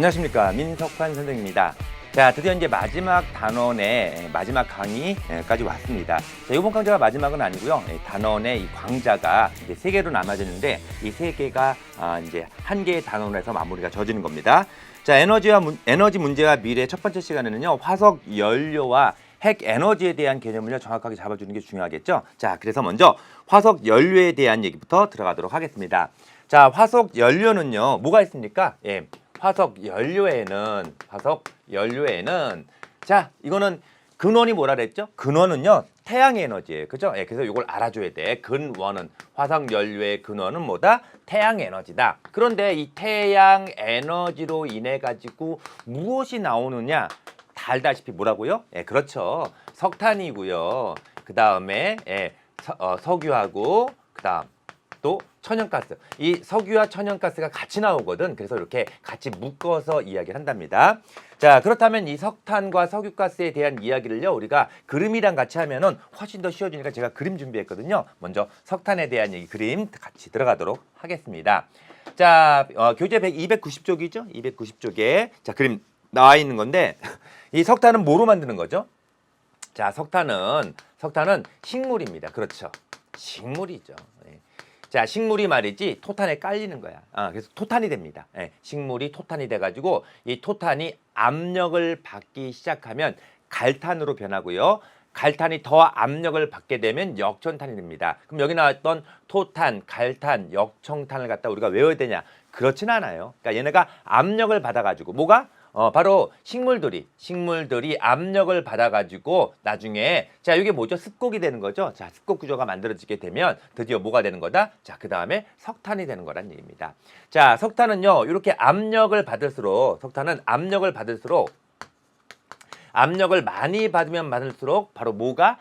안녕하십니까, 민석환 선생님입니다. 자, 드디어 이제 마지막 단원의 마지막 강의까지 왔습니다. 자, 이번 강좌가 마지막은 아니고요. 단원의 이 강좌가 이제 3개로 나눠졌는데 이 3개가 이제 한 개의 단원으로 해서 마무리가 져지는 겁니다. 자, 에너지 문제와 미래 첫 번째 시간에는요, 화석 연료와 핵 에너지에 대한 개념을 정확하게 잡아주는 게 중요하겠죠. 자, 그래서 먼저 화석 연료에 대한 얘기부터 들어가도록 하겠습니다. 자, 화석 연료는요, 뭐가 있습니까? 예. 화석 연료에는 자, 이거는 근원이 뭐라 그랬죠? 근원은요, 태양 에너지예요. 그죠? 예, 그래서 이걸 알아줘야 돼. 근원은 화석 연료의 근원은 뭐다? 태양 에너지다. 그런데 이 태양 에너지로 인해 가지고 무엇이 나오느냐? 다 알다시피 뭐라고요? 예, 그렇죠. 석탄이고요. 그다음에 석유하고 그다음 또 천연가스. 이 석유와 천연가스가 같이 나오거든. 그래서 이렇게 같이 묶어서 이야기를 한답니다. 자, 그렇다면 이 석탄과 석유가스에 대한 이야기를요, 우리가 그림이랑 같이 하면은 훨씬 더 쉬워지니까 제가 그림 준비했거든요. 먼저 석탄에 대한 얘기 그림 같이 들어가도록 하겠습니다. 자, 교재 290쪽이죠? 290쪽에 자, 그림 나와 있는 건데 이 석탄은 뭐로 만드는 거죠? 자, 석탄은 식물입니다. 그렇죠. 식물이죠. 자, 식물이 말이지 토탄에 깔리는 거야. 그래서 토탄이 됩니다. 식물이 토탄이 돼가지고 이 토탄이 압력을 받기 시작하면 갈탄으로 변하고요. 갈탄이 더 압력을 받게 되면 역청탄이 됩니다. 그럼 여기 나왔던 토탄, 갈탄, 역청탄을 갖다 우리가 외워야 되냐? 그렇진 않아요. 그러니까 얘네가 압력을 받아가지고 뭐가? 바로 식물들이 압력을 받아가지고 나중에 자, 이게 뭐죠? 습곡이 되는 거죠. 자, 습곡 구조가 만들어지게 되면 드디어 뭐가 되는 거다? 자, 그 다음에 석탄이 되는 거란 얘기입니다. 자, 석탄은요, 이렇게 압력을 받을수록 압력을 많이 받으면 받을수록 바로 뭐가?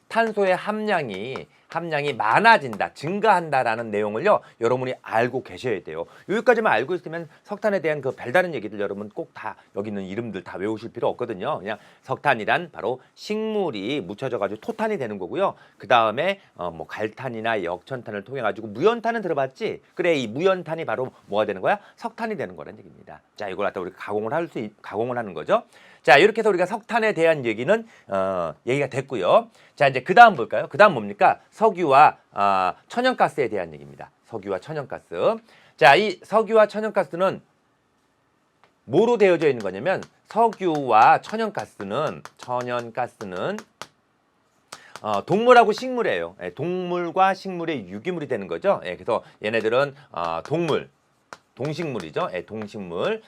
탄소의 함량이 많아진다, 증가한다라는 내용을요, 여러분이 알고 계셔야 돼요. 여기까지만 알고 있으면 석탄에 대한 그 별다른 얘기들 여러분 꼭 다 여기 있는 이름들 다 외우실 필요 없거든요. 그냥 석탄이란 바로 식물이 묻혀져가지고 토탄이 되는 거고요. 그 다음에 뭐 갈탄이나 역천탄을 통해 가지고 무연탄은 들어봤지? 그래, 이 무연탄이 바로 뭐가 되는 거야? 석탄이 되는 거란 얘기입니다. 자, 이걸 갖다 우리가 가공을 하는 거죠. 자, 이렇게 해서 우리가 석탄에 대한 얘기는 얘기가 됐고요. 자, 이제 그 다음 볼까요? 그 다음 뭡니까? 석유와 천연가스에 대한 얘기입니다. 석유와 천연가스. 자, 이 석유와 천연가스는 뭐로 되어져 있는 거냐면 석유와 천연가스는 동물하고 식물이에요. 동물과 식물의 유기물이 되는 거죠. 그래서 얘네들은 동식물이죠. 동식물.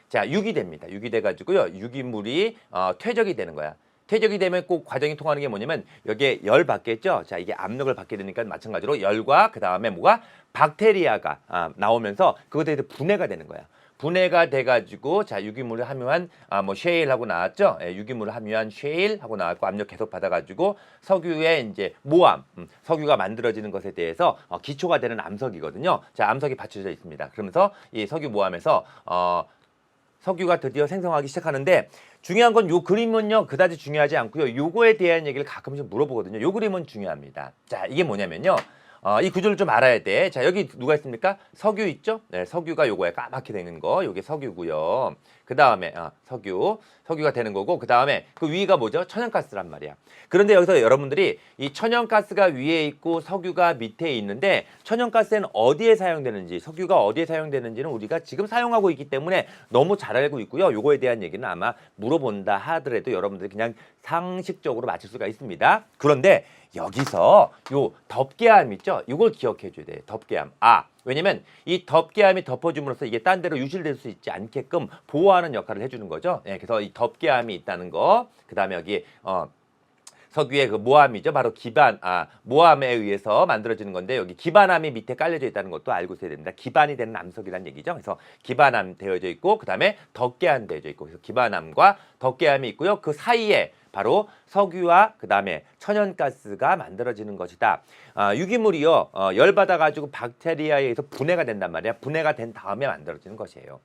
자, 유기됩니다. 유기돼 가지고요, 유기물이 퇴적이 되는 거야. 퇴적이 되면 꼭 과정이 통하는 게 뭐냐면 여기에 열 받겠죠. 자, 이게 압력을 받게 되니까 마찬가지로 열과 그 다음에 뭐가? 박테리아가 나오면서 그것에 대해서 분해가 되는 거야. 분해가 돼가지고 자, 유기물을 함유한 뭐 쉐일하고 나왔죠. 유기물을 함유한 쉐일하고 나왔고 압력 계속 받아가지고 석유의 이제 모암, 석유가 만들어지는 것에 대해서 기초가 되는 암석이거든요. 자, 암석이 받쳐져 있습니다. 그러면서 이 석유 모암에서 석유가 드디어 생성하기 시작하는데 중요한 건 요 그림은요, 그다지 중요하지 않고요. 요거에 대한 얘기를 가끔씩 물어보거든요. 요 그림은 중요합니다. 자, 이게 뭐냐면요. 이 구조를 좀 알아야 돼. 자, 여기 누가 있습니까? 석유 있죠? 네, 석유가 요거에 까맣게 되는 거. 요게 석유고요. 그 다음에 석유가 되는 거고, 그 다음에 그 위가 뭐죠? 천연가스란 말이야. 그런데 여기서 여러분들이 이 천연가스가 위에 있고 석유가 밑에 있는데 천연가스는 어디에 사용되는지, 석유가 어디에 사용되는지는 우리가 지금 사용하고 있기 때문에 너무 잘 알고 있고요. 요거에 대한 얘기는 아마 물어본다 하더라도 여러분들이 그냥 상식적으로 맞출 수가 있습니다. 그런데 여기서 요 덮개암 있죠? 이걸 기억해 줘야 돼요. 덮개암. 왜냐면 이 덮개암이 덮어줌으로써 이게 딴 데로 유실될 수 있지 않게끔 보호하는 역할을 해주는 거죠. 그래서 이 덮개암이 있다는 거. 그 다음에 여기 석유의 그 모암이죠. 바로 모암에 의해서 만들어지는 건데 여기 기반암이 밑에 깔려져 있다는 것도 알고 있어야 됩니다. 기반이 되는 암석이라는 얘기죠. 그래서 기반암 되어져 있고 그 다음에 덮개암 되어져 있고 그래서 기반암과 덮개암이 있고요. 그 사이에 바로 석유와 그 다음에 천연가스가 만들어지는 것이다. 유기물이요, 열받아가지고 박테리아에 의해서 분해가 된단 말이야. 분해가 된 다음에 만들어지는 것이에요.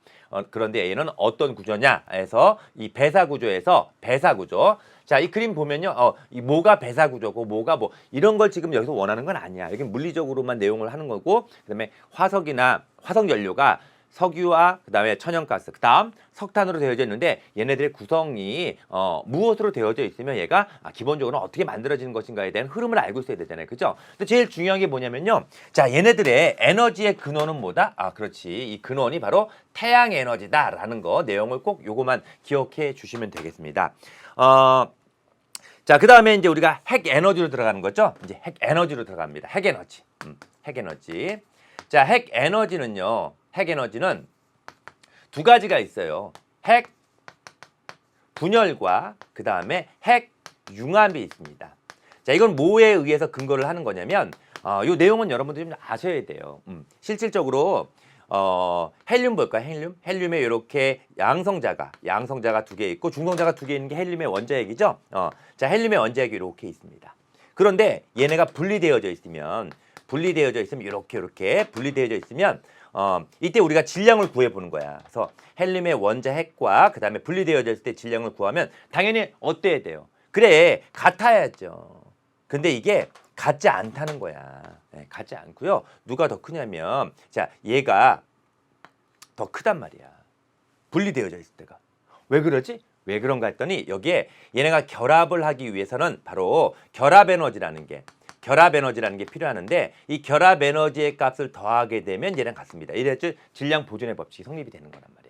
그런데 얘는 어떤 구조냐 해서 이 배사구조에서 배사구조. 자, 이 그림 보면요, 이 뭐가 배사구조고 뭐가 뭐 이런 걸 지금 여기서 원하는 건 아니야. 여기 물리적으로만 내용을 하는 거고, 그다음에 화석연료가 석유와 그다음에 천연가스, 그다음 석탄으로 되어져 있는데 얘네들의 구성이 무엇으로 되어져 있으면 얘가 기본적으로 어떻게 만들어지는 것인가에 대한 흐름을 알고 있어야 되잖아요. 그죠? 근데 제일 중요한 게 뭐냐면요. 자, 얘네들의 에너지의 근원은 뭐다? 그렇지. 이 근원이 바로 태양 에너지다라는 거 내용을 꼭 요거만 기억해 주시면 되겠습니다. 자, 그다음에 이제 우리가 핵 에너지로 들어가는 거죠. 이제 핵 에너지로 들어갑니다. 핵 에너지. 핵 에너지. 자, 핵 에너지는요. 핵 에너지는 두 가지가 있어요. 핵 분열과 그다음에 핵 융합이 있습니다. 자, 이건 뭐에 의해서 근거를 하는 거냐면 요 내용은 여러분들이 좀 아셔야 돼요. 실질적으로 헬륨 볼까요? 헬륨에 이렇게 양성자가 두 개 있고 중성자가 두 개 있는 게 헬륨의 원자핵이죠. 자, 헬륨의 원자핵이 이렇게 있습니다. 그런데 얘네가 분리되어져 있으면 이렇게 분리되어져 있으면 이때 우리가 질량을 구해 보는 거야. 그래서 헬륨의 원자핵과 그다음에 분리되어져 있을 때 질량을 구하면 당연히 어때야 돼요? 그래, 같아야죠. 근데 이게 같지 않다는 거야. 네, 같지 않고요. 누가 더 크냐면 자, 얘가 더 크단 말이야. 분리되어져 있을 때가. 왜 그러지? 왜 그런가 했더니 여기에 얘네가 결합을 하기 위해서는 바로 결합 에너지라는 게 필요하는데 이 결합 에너지의 값을 더하게 되면 얘랑 같습니다. 이래서 질량 보존의 법칙이 성립이 되는 거란 말이야.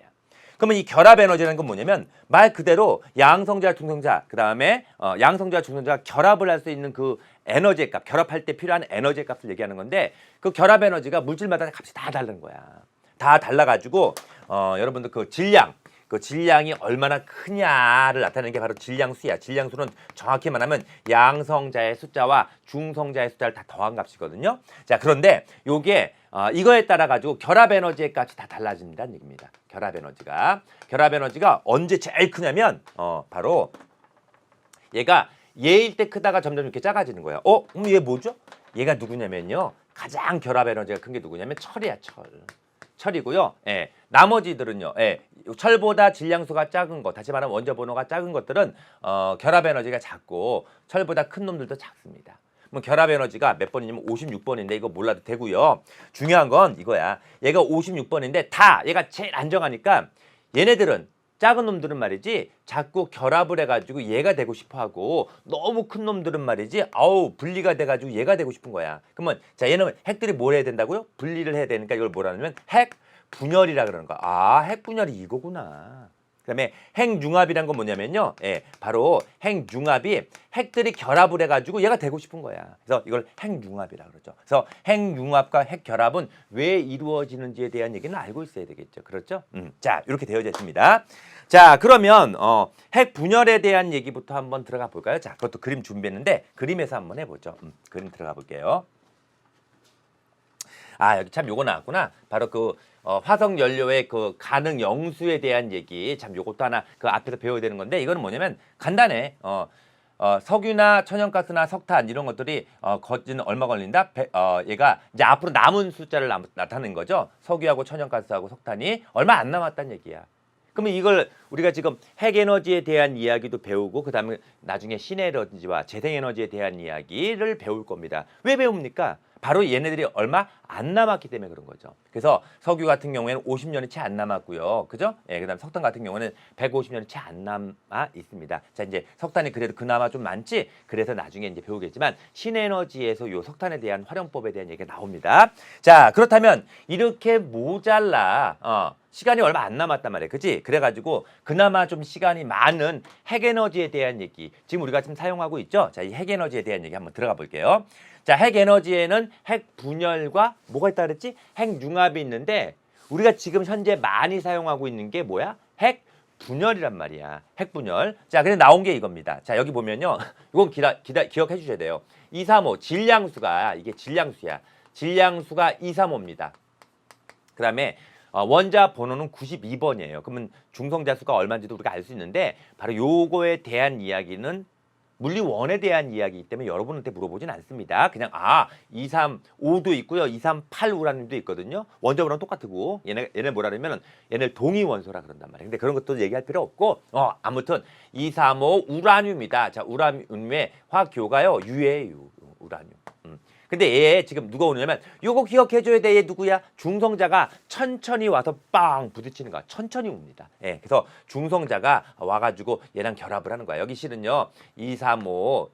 그러면 이 결합 에너지라는 건 뭐냐면 말 그대로 양성자, 중성자, 그다음에 양성자, 중성자가 결합을 할 수 있는 그 에너지의 값, 결합할 때 필요한 에너지의 값을 얘기하는 건데 그 결합 에너지가 물질마다 값이 다 다른 거야. 다 달라가지고 여러분들 그 질량이 얼마나 크냐를 나타내는 게 바로 질량수야. 질량수는 정확히 말하면 양성자의 숫자와 중성자의 숫자를 다 더한 값이거든요. 자, 그런데 요게 이거에 따라 가지고 결합 에너지의 값이 다 달라진다는 얘기입니다. 결합 에너지가 언제 제일 크냐면 바로 얘가 얘일 때 크다가 점점 이렇게 작아지는 거야. 얘 뭐죠? 얘가 누구냐면요. 가장 결합 에너지가 큰 게 누구냐면 철이야, 철이고요. 예. 나머지들은요. 예. 철보다 질량수가 작은 거, 다시 말하면 원자 번호가 작은 것들은 결합 에너지가 작고 철보다 큰 놈들도 작습니다. 그럼 결합 에너지가 몇 번이냐면 56번인데 이거 몰라도 되고요. 중요한 건 이거야. 얘가 56번인데 다 얘가 제일 안정하니까 얘네들은 작은 놈들은 말이지 자꾸 결합을 해가지고 얘가 되고 싶어하고 너무 큰 놈들은 말이지 분리가 돼가지고 얘가 되고 싶은 거야. 그러면 자, 얘는 핵들이 뭘 해야 된다고요? 분리를 해야 되니까 이걸 뭐라 하냐면 핵 분열이라 그러는 거야. 핵 분열이 이거구나. 그다음에 핵융합이란 건 뭐냐면요. 예, 바로 핵융합이 핵들이 결합을 해가지고 얘가 되고 싶은 거야. 그래서 이걸 핵융합이라 그러죠. 그래서 핵융합과 핵결합은 왜 이루어지는지에 대한 얘기는 알고 있어야 되겠죠. 그렇죠? 자, 이렇게 되어져 있습니다. 자, 그러면 핵분열에 대한 얘기부터 한번 들어가 볼까요? 자, 그것도 그림 준비했는데 그림에서 한번 해보죠. 그림 들어가 볼게요. 여기 참 요거 나왔구나. 바로 그 화석 연료의 그 가능 영수에 대한 얘기. 참 요것도 하나 그 앞에서 배워야 되는 건데 이거는 뭐냐면 간단해. 석유나 천연가스나 석탄 이런 것들이 거진 얼마 걸린다? 얘가 이제 앞으로 남은 숫자를 나타낸 거죠. 석유하고 천연가스하고 석탄이 얼마 안 남았다는 얘기야. 그러면 이걸 우리가 지금 핵에너지에 대한 이야기도 배우고 그다음에 나중에 신에너지와 재생에너지에 대한 이야기를 배울 겁니다. 왜 배웁니까? 바로 얘네들이 얼마 안 남았기 때문에 그런 거죠. 그래서 석유 같은 경우에는 50년이 채 안 남았고요. 그죠? 예, 그다음 석탄 같은 경우는 150년이 채 안 남아 있습니다. 자, 이제 석탄이 그래도 그나마 좀 많지. 그래서 나중에 이제 배우겠지만 신에너지에서 요 석탄에 대한 활용법에 대한 얘기가 나옵니다. 자, 그렇다면 이렇게 모자라 시간이 얼마 안 남았단 말이에요. 그치? 그래가지고 그나마 좀 시간이 많은 핵에너지에 대한 얘기 지금 우리가 지금 사용하고 있죠. 자, 이 핵에너지에 대한 얘기 한번 들어가 볼게요. 자, 핵에너지에는 핵 분열과 뭐가 있다 그랬지? 핵융합이 있는데 우리가 지금 현재 많이 사용하고 있는 게 뭐야? 핵 분열이란 말이야. 핵 분열. 자, 그래서 나온 게 이겁니다. 자, 여기 보면요. 이건 기억해 주셔야 돼요. 235 질량수가 이게 질량수야. 질량수가 235입니다. 그다음에 원자 번호는 92번이에요. 그러면 중성자 수가 얼마인지도 우리가 알 수 있는데 바로 요거에 대한 이야기는 물리원에 대한 이야기이기 때문에 여러분한테 물어보진 않습니다. 그냥 235도 있고요. 238 우라늄도 있거든요. 원자 번호는 똑같고 얘네 뭐라 그러면 얘네 동위 원소라 그런단 말이에요. 근데 그런 것도 얘기할 필요 없고 아무튼 235 우라늄이다. 자, 우라늄의 화학 기호가요. 유예요. 우라늄. 근데 얘 지금 누가 오냐면 요거 기억해줘야 돼. 얘 누구야? 중성자가 천천히 와서 빵 부딪히는 거야. 천천히 옵니다. 예, 그래서 중성자가 와가지고 얘랑 결합을 하는 거야. 여기 실은요 235,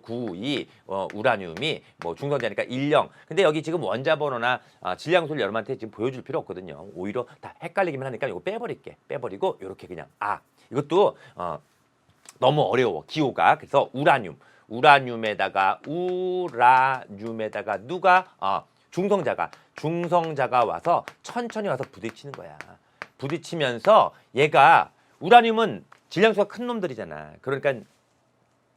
992 우라늄이 뭐 중성자니까 10. 근데 여기 지금 원자 번호나 질량수를 여러분한테 지금 보여줄 필요 없거든요. 오히려 다 헷갈리기만 하니까 이거 빼버릴게. 빼버리고 이렇게 그냥 이것도 너무 어려워 기호가. 그래서 우라늄에다가 누가 중성자가 와서 천천히 와서 부딪히는 거야. 부딪히면서 얘가 우라늄은 질량수가 큰 놈들이잖아. 그러니까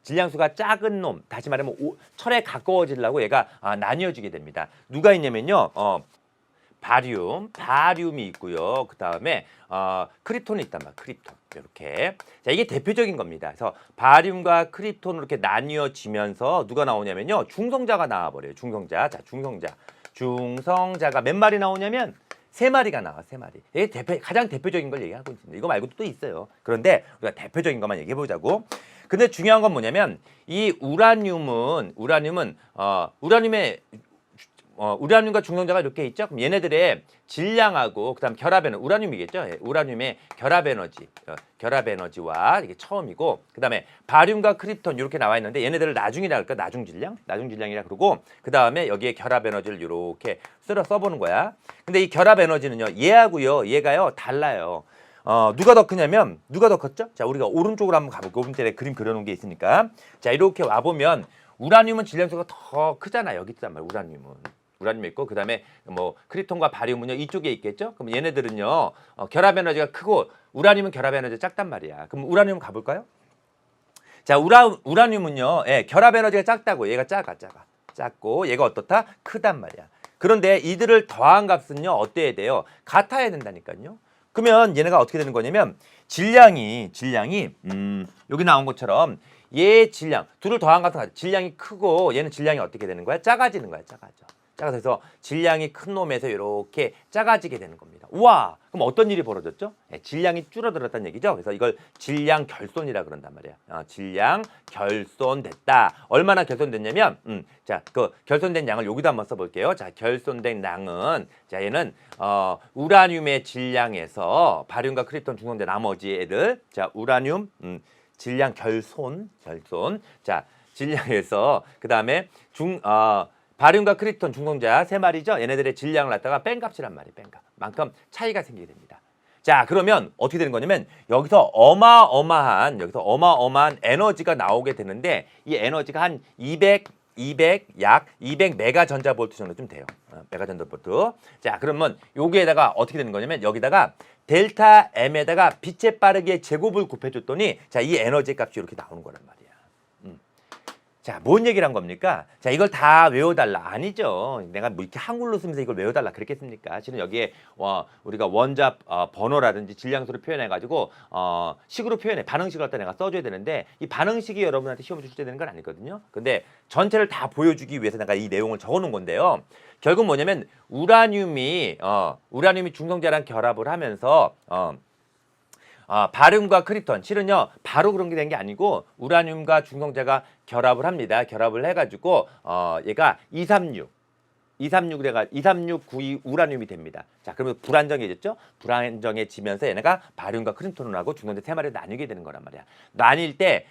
질량수가 작은 놈, 다시 말하면 철에 가까워지려고 얘가 나뉘어지게 됩니다. 누가 있냐면요. 바륨이 있고요. 그 다음에 크립톤이 있단 말이야. 크립톤 이렇게. 자, 이게 대표적인 겁니다. 그래서 바륨과 크립톤으로 이렇게 나뉘어지면서 누가 나오냐면요. 중성자가 나와버려요. 중성자. 자, 중성자가 몇 마리 나오냐면 3마리가 나와. 3마리. 이게 가장 대표적인 걸 얘기하고 있습니다. 이거 말고도 또 있어요. 그런데 우리가 대표적인 것만 얘기해 보자고. 근데 중요한 건 뭐냐면 이 우라늄의 우라늄과 중성자가 이렇게 있죠. 그럼 얘네들의 질량하고 그다음 결합 에너지, 우라늄이겠죠. 예, 우라늄의 결합 에너지와 이게 처음이고, 그다음에 바륨과 크립톤 이렇게 나와 있는데 얘네들을 나중이라 할까? 나중 질량이라 그러고, 그다음에 여기에 결합 에너지를 이렇게 써보는 거야. 근데 이 결합 에너지는요, 얘가요 달라요. 누가 더 크냐면 누가 더 컸죠? 자, 우리가 오른쪽으로 한번 가볼게요. 오른쪽에 그림 그려놓은 게 있으니까. 자, 이렇게 와 보면 우라늄은 질량수가 더 크잖아. 여기 있단 말이야. 우라늄 있고, 그 다음에 뭐 크립톤과 바륨은요 이쪽에 있겠죠. 그럼 얘네들은요 결합 에너지가 크고 우라늄은 결합 에너지가 작단 말이야. 그럼 우라늄 가볼까요? 자, 우라늄은요 결합 에너지가 작다고. 얘가 작고 얘가 어떻다? 크단 말이야. 그런데 이들을 더한 값은요 어때야 돼요? 같아야 된다니까요. 그러면 얘네가 어떻게 되는 거냐면 질량이 여기 나온 것처럼 얘 질량 둘을 더한 값은 같아. 질량이 크고 얘는 질량이 어떻게 되는 거야? 작아지는 거야. 작아서 질량이 큰 놈에서 이렇게 작아지게 되는 겁니다. 우와! 그럼 어떤 일이 벌어졌죠? 질량이 줄어들었다는 얘기죠. 그래서 이걸 질량 결손이라 그런단 말이야. 질량 결손됐다. 얼마나 결손됐냐면, 자, 그 결손된 양을 여기다 한번 써볼게요. 자, 결손된 양은, 자, 얘는 우라늄의 질량에서 바륨과 크립톤 중성자 나머지 애들, 자, 우라늄, 질량 결손. 자, 질량에서 그 다음에 바륨과 크립톤 중성자 3마리죠. 얘네들의 질량을 갖다가 뺀 값이란 말이에요. 뺀 값. 만큼 차이가 생기게 됩니다. 자, 그러면 어떻게 되는 거냐면 여기서 어마어마한 에너지가 나오게 되는데 이 에너지가 한 약 200 메가 전자볼트 정도 좀 돼요. 메가 전자볼트. 자, 그러면 여기에다가 어떻게 되는 거냐면 여기다가 델타 M에다가 빛의 빠르기의 제곱을 곱해줬더니 자, 이 에너지 값이 이렇게 나오는 거란 말이야. 자, 뭔 얘기를 한 겁니까? 자, 이걸 다 외워달라. 아니죠. 내가 뭐 이렇게 한글로 쓰면서 이걸 외워달라 그랬겠습니까? 실은 여기에 우리가 원자 번호라든지 질량수를 표현해가지고 식으로 표현해. 반응식을 갖다 내가 써줘야 되는데 이 반응식이 여러분한테 시험에 출제되는 되는 건 아니거든요. 근데 전체를 다 보여주기 위해서 내가 이 내용을 적어놓은 건데요. 결국 뭐냐면 우라늄이 중성자랑 결합을 하면서 바륨과 크립톤, 실은요 바로 그런 게 된 게 아니고 우라늄과 중성자가 결합을 합니다. 결합을 해가지고 얘가 23692 우라늄이 됩니다. 자, 그러면 불안정해졌죠? 불안정해지면서 얘네가 바륨과 크립톤을 하고 중성자 3마리를 나뉘게 되는 거란 말이야. 나뉠 때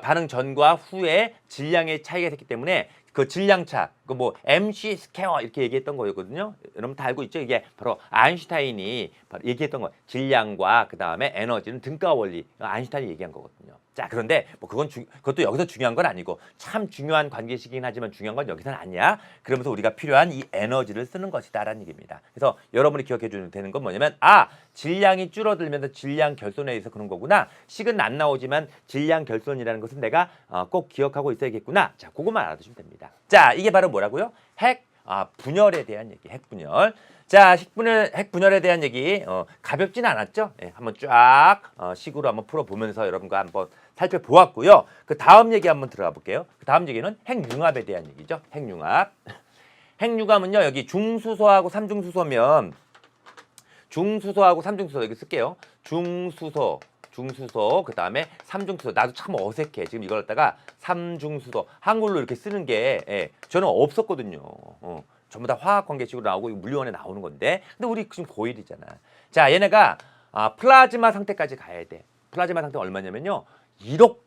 반응 전과 후에 질량의 차이가 있기 때문에 그 질량차, 그 뭐 MC 스퀘어 이렇게 얘기했던 거였거든요. 여러분 다 알고 있죠? 이게 바로 아인슈타인이 얘기했던 거. 질량과 그 다음에 에너지는 등가 원리. 아인슈타인이 얘기한 거거든요. 자, 그런데 뭐 그것도 여기서 중요한 건 아니고 참 중요한 관계식이긴 하지만 중요한 건 여기서는 아니야. 그러면서 우리가 필요한 이 에너지를 쓰는 것이다라는 얘기입니다. 그래서 여러분이 기억해 주면 되는 건 뭐냐면 질량이 줄어들면서 질량 결손에 의해서 그런 거구나. 식은 안 나오지만 질량 결손이라는 것은 내가 꼭 기억하고 있어야겠구나. 자, 그것만 알아두시면 됩니다. 자, 이게 바로 뭐라고요? 분열에 대한 얘기, 핵분열. 자, 핵분열에 대한 얘기 가볍진 않았죠? 예, 한번 쫙 식으로 한번 풀어보면서 여러분과 한번 살펴보았고요. 그 다음 얘기 한번 들어가 볼게요. 그 다음 얘기는 핵융합에 대한 얘기죠. 핵융합. 핵융합은요, 여기 중수소하고 삼중수소면 중수소하고 삼중수소 여기 쓸게요. 중수소 중수소, 그 다음에 삼중수소. 나도 참 어색해. 지금 이걸 갖다가 삼중수소 한글로 이렇게 쓰는 게 저는 없었거든요. 전부 다 화학 관계식으로 나오고 물리원에 나오는 건데, 근데 우리 지금 고1이잖아. 자, 얘네가 플라즈마 상태까지 가야 돼. 플라즈마 상태 얼마냐면요, 1억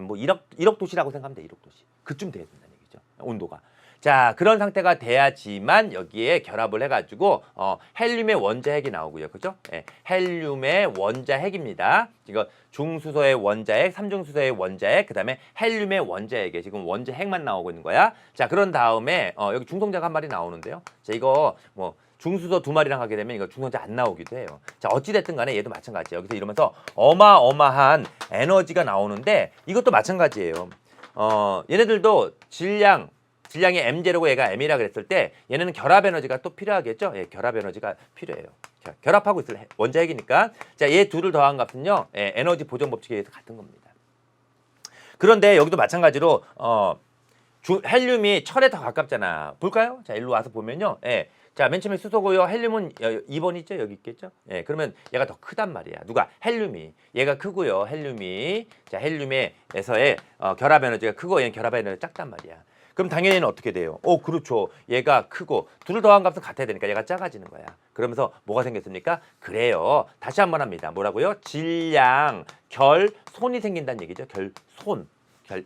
뭐 1억 도시라고 생각하면 돼. 1억 도시. 그쯤 돼야 된다는 얘기죠. 온도가. 자, 그런 상태가 돼야지만 여기에 결합을 해가지고 헬륨의 원자핵이 나오고요, 그죠? 헬륨의 원자핵입니다. 이거 중수소의 원자핵, 삼중수소의 원자핵, 그다음에 헬륨의 원자핵에 지금 원자핵만 나오고 있는 거야. 자, 그런 다음에 여기 중성자가 한 마리 나오는데요. 자, 이거 뭐 중수소 2마리랑 하게 되면 이거 중성자 안 나오기도 해요. 자, 어찌됐든 간에 얘도 마찬가지예요. 여기서 이러면서 어마어마한 에너지가 나오는데 이것도 마찬가지예요. 얘네들도 질량이 m제로고 얘가 m이라 그랬을 때 얘네는 결합 에너지가 또 필요하겠죠? 결합 에너지가 필요해요. 자, 결합하고 있을 원자핵이니까. 자, 얘 둘을 더한 값은요, 에너지 보존 법칙에 의해서 같은 겁니다. 그런데 여기도 마찬가지로 헬륨이 철에 더 가깝잖아. 볼까요? 자, 일로 와서 보면요. 자, 맨 처음에 수소고요. 헬륨은 2번 있죠? 여기 있겠죠? 그러면 얘가 더 크단 말이야. 누가? 헬륨이. 얘가 크고요. 헬륨이. 자, 헬륨에서의 결합 에너지가 크고 얘는 결합 에너지가 작단 말이야. 그럼 당연히 얘는 어떻게 돼요? 그렇죠. 얘가 크고 둘을 더한 값은 같아야 되니까 얘가 작아지는 거야. 그러면서 뭐가 생겼습니까? 그래요. 다시 한번 합니다. 뭐라고요? 질량, 결손이 생긴다는 얘기죠. 결손.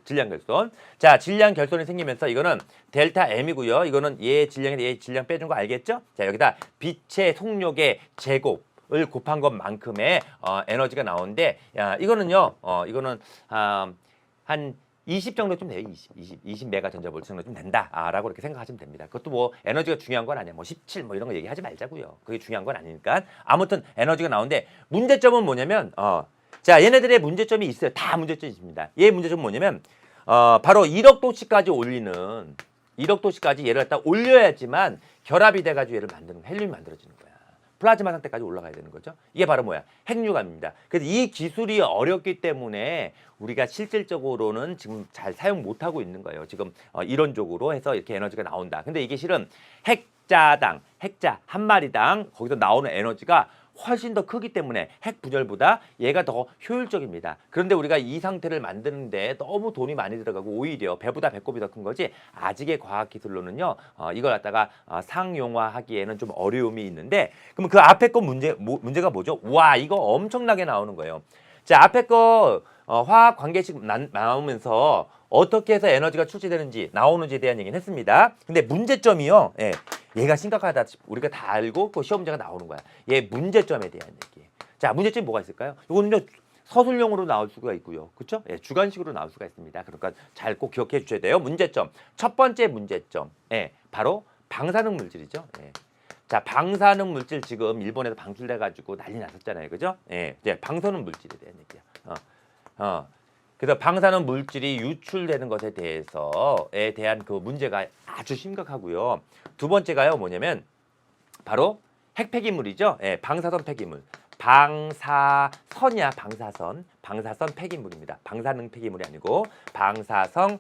질량 결손. 자, 질량 결손이 생기면서 이거는 델타 M이고요. 이거는 얘 질량에 얘 질량 빼준 거 알겠죠? 자, 여기다 빛의 속력의 제곱을 곱한 것만큼의 에너지가 나오는데, 이거는요. 이거는 한 20 정도쯤 돼요. 20 메가 전자볼트 정도 좀 된다라고 이렇게 생각하시면 됩니다. 그것도 뭐 에너지가 중요한 건 아니야. 뭐 17 뭐 이런 거 얘기하지 말자고요. 그게 중요한 건 아니니까. 아무튼 에너지가 나오는데 문제점은 뭐냐면 자, 얘네들의 문제점이 있어요. 다 문제점이 있습니다. 얘 문제점은 뭐냐면 바로 1억 도씨까지 올리는 1억 도씨까지 얘를 갖다 올려야지만 결합이 돼가지고 얘를 만드는 헬륨이 만들어지는 거야. 플라즈마 상태까지 올라가야 되는 거죠. 이게 바로 뭐야? 핵융합입니다. 그래서 이 기술이 어렵기 때문에 우리가 실질적으로는 지금 잘 사용 못하고 있는 거예요. 지금 이론적으로 해서 이렇게 에너지가 나온다. 근데 이게 실은 핵자 한 마리당 거기서 나오는 에너지가 훨씬 더 크기 때문에 핵 분열보다 얘가 더 효율적입니다. 그런데 우리가 이 상태를 만드는데 너무 돈이 많이 들어가고 오히려 배보다 배꼽이 더 큰 거지, 아직의 과학 기술로는요 이걸 갖다가 상용화하기에는 좀 어려움이 있는데, 그럼 그 앞에 거 문제가 뭐죠? 와, 이거 엄청나게 나오는 거예요. 자, 앞에 거 화학 관계식 나오면서 어떻게 해서 에너지가 출시되는지 나오는지에 대한 얘기는 했습니다. 근데 문제점이요. 얘가 심각하다. 우리가 다 알고 그 시험 문제가 나오는 거야. 얘 문제점에 대한 얘기. 자, 문제점이 뭐가 있을까요? 이거는요, 서술형으로 나올 수가 있고요. 그렇죠? 주관식으로 나올 수가 있습니다. 그러니까 잘 꼭 기억해 주셔야 돼요. 문제점. 첫 번째 문제점. 바로 방사능 물질이죠. 자, 방사능 물질 지금 일본에서 방출돼 가지고 난리 났었잖아요. 그죠? 이제 방사능 물질에 대한 얘기야. 그래서 방사능 물질이 유출되는 것에 대한 그 문제가 아주 심각하고요. 두 번째가요, 뭐냐면 바로 핵폐기물이죠. 방사선 폐기물. 방사선이야, 방사선 폐기물입니다. 방사능 폐기물이 아니고 방사성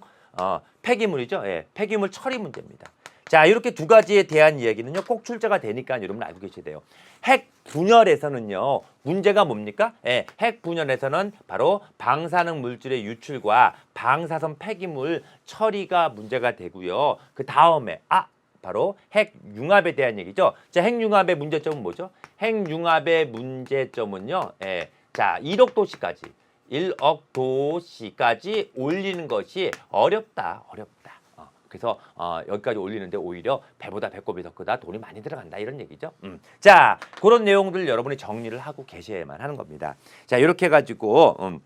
폐기물이죠. 폐기물 처리 문제입니다. 자, 이렇게 두 가지에 대한 이야기는요, 꼭 출제가 되니까 여러분 알고 계셔야 돼요. 핵 분열에서는요, 문제가 뭡니까? 핵 분열에서는 바로 방사능 물질의 유출과 방사선 폐기물 처리가 문제가 되고요. 그 다음에 바로 핵융합에 대한 얘기죠. 자, 핵융합의 문제점은 뭐죠? 핵융합의 문제점은요, 자, 1억 도시까지 올리는 것이 어렵다. 그래서 여기까지 올리는데 오히려 배보다 배꼽이 더 크다, 돈이 많이 들어간다, 이런 얘기죠. 자, 그런 내용들 여러분이 정리를 하고 계셔야만 하는 겁니다. 자, 이렇게 해가지고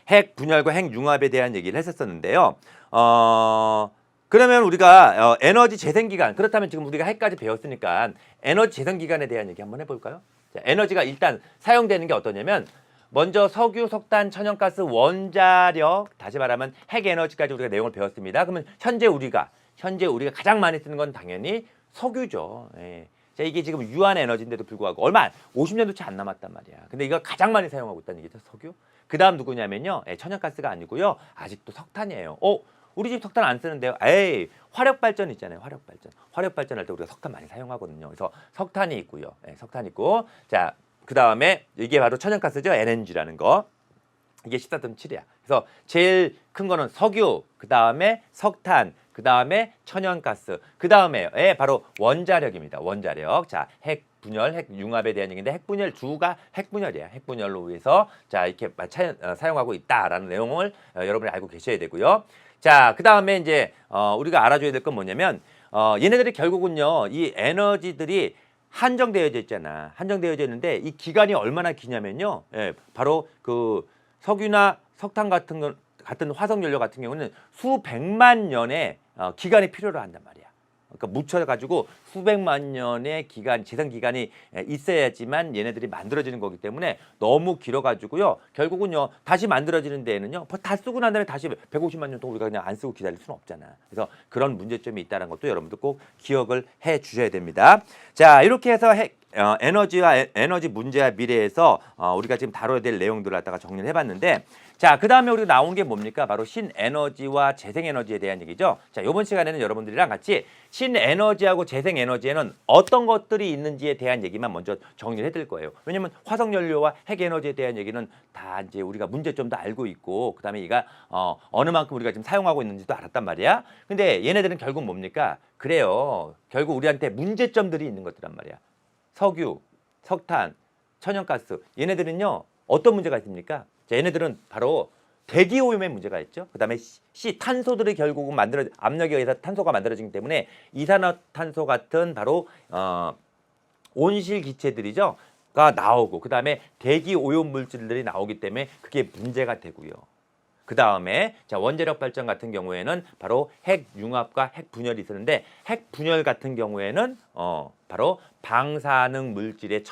핵 분열과 핵 융합에 대한 얘기를 했었는데요. 그러면 우리가 에너지 재생 기간, 그렇다면 지금 우리가 핵까지 배웠으니까 에너지 재생 기간에 대한 얘기 한번 해볼까요? 자, 에너지가 일단 사용되는 게 어떠냐면, 먼저 석유, 석탄, 천연가스, 원자력, 다시 말하면 핵 에너지까지 우리가 내용을 배웠습니다. 그러면 현재 우리가 가장 많이 쓰는 건 당연히 석유죠. 자, 이게 지금 유한 에너지인데도 불구하고 얼마 50년도 채 안 남았단 말이야. 근데 이거 가장 많이 사용하고 있다는 얘기죠, 석유. 그다음 누구냐면요, 천연가스가 아니고요, 아직도 석탄이에요. 우리 집 석탄 안 쓰는데요. 화력 발전 있잖아요. 화력 발전할 때 우리가 석탄 많이 사용하거든요. 그래서 석탄이 있고요. 석탄 있고, 자, 그 다음에 이게 바로 천연가스죠. LNG라는 거. 이게 14.7이야. 그래서 제일 큰 거는 석유, 그 다음에 석탄, 그 다음에 천연가스, 그 다음에 바로 원자력입니다. 원자력. 자, 핵 분열, 핵 융합에 대한 얘기인데 핵분열 주가 핵분열이야. 핵분열로 위해서 자 이렇게 사용하고 있다라는 내용을 여러분이 알고 계셔야 되고요. 자, 그 다음에 이제 우리가 알아줘야 될 건 뭐냐면 얘네들이 결국은요 이 에너지들이 한정되어져 있잖아. 한정되어져 있는데 이 기간이 얼마나 기냐면요. 예, 바로 그 석유나 석탄 같은 화석 연료 같은 경우는 수백만 년의 기간이 필요로 한단 말이야. 그러니까 묻혀가지고 수백만 년의 기간, 재생 기간이 있어야지만 얘네들이 만들어지는 거기 때문에 너무 길어가지고요. 결국은요 다시 만들어지는 데에는요 다 쓰고 난 다음에 다시 150만 년 동안 우리가 그냥 안 쓰고 기다릴 수는 없잖아. 그래서 그런 문제점이 있다는 것도 여러분들 꼭 기억을 해 주셔야 됩니다. 자, 이렇게 해서 에너지와 에너지 문제와 미래에서 우리가 지금 다뤄야 될 내용들을 갖다가 정리를 해봤는데, 자, 그 다음에 우리가 나온 게 뭡니까? 바로 신에너지와 재생에너지에 대한 얘기죠. 자, 이번 시간에는 여러분들이랑 같이 신에너지하고 재생에너지에는 어떤 것들이 있는지에 대한 얘기만 먼저 정리를 해드릴 거예요. 왜냐면 화석연료와 핵에너지에 대한 얘기는 다 이제 우리가 문제점도 알고 있고, 그 다음에 얘가 어느 만큼 우리가 지금 사용하고 있는지도 알았단 말이야. 근데 얘네들은 결국 뭡니까? 그래요. 결국 우리한테 문제점들이 있는 것들란 말이야. 석유, 석탄, 천연가스, 얘네들은요 어떤 문제가 있습니까? 자, 얘네들은 바로 대기 오염의 문제가 있죠. 그다음에 탄소들이 결국은 압력에 의해서 탄소가 만들어지기 때문에 이산화탄소 같은 바로 온실 기체들이죠. 가 나오고, 그다음에 대기 오염 물질들이 나오기 때문에 그게 문제가 되고요. 그 다음에 자 원자력 발전 같은 경우에는 바로 핵 융합과 핵 분열이 있었는데, 핵 분열 같은 경우에는 바로 방사능 물질의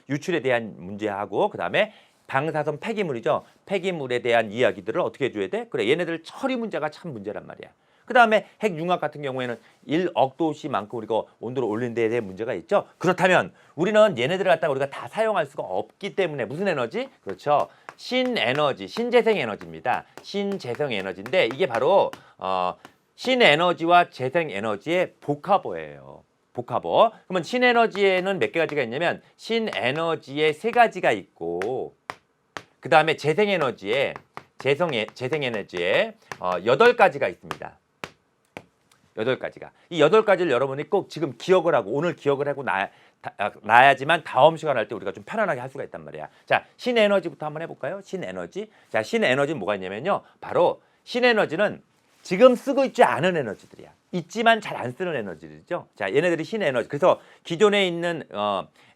유출에 대한 문제하고, 그 다음에 방사선 폐기물이죠. 폐기물에 대한 이야기들을 어떻게 해줘야 돼? 그래, 얘네들 처리 문제가 참 문제란 말이야. 그 다음에 핵 융합 같은 경우에는 1억 도씨만큼 우리가 온도를 올리는 데에 대한 문제가 있죠. 그렇다면 우리는 얘네들을 갖다가 우리가 다 사용할 수가 없기 때문에 무슨 에너지? 그렇죠. 신에너지, 신재생에너지입니다. 신재생에너지인데 이게 바로 신에너지와 재생에너지의 복합어예요. 복합어. 그러면 신에너지에는 몇 가지가 있냐면 신에너지에 3가지가 있고, 그 다음에 재생에너지에 8가지가 있습니다. 8가지가. 이 8가지를 여러분이 꼭 지금 기억을 하고 오늘 기억을 하고 놔야지만 다음 시간 할 때 우리가 좀 편안하게 할 수가 있단 말이야. 자, 신에너지부터 한번 해볼까요? 신에너지. 자, 신에너지는 뭐가 있냐면요. 바로 신에너지는 지금 쓰고 있지 않은 에너지들이야. 있지만 잘 안 쓰는 에너지들이죠. 자, 얘네들이 신에너지. 그래서 기존에 있는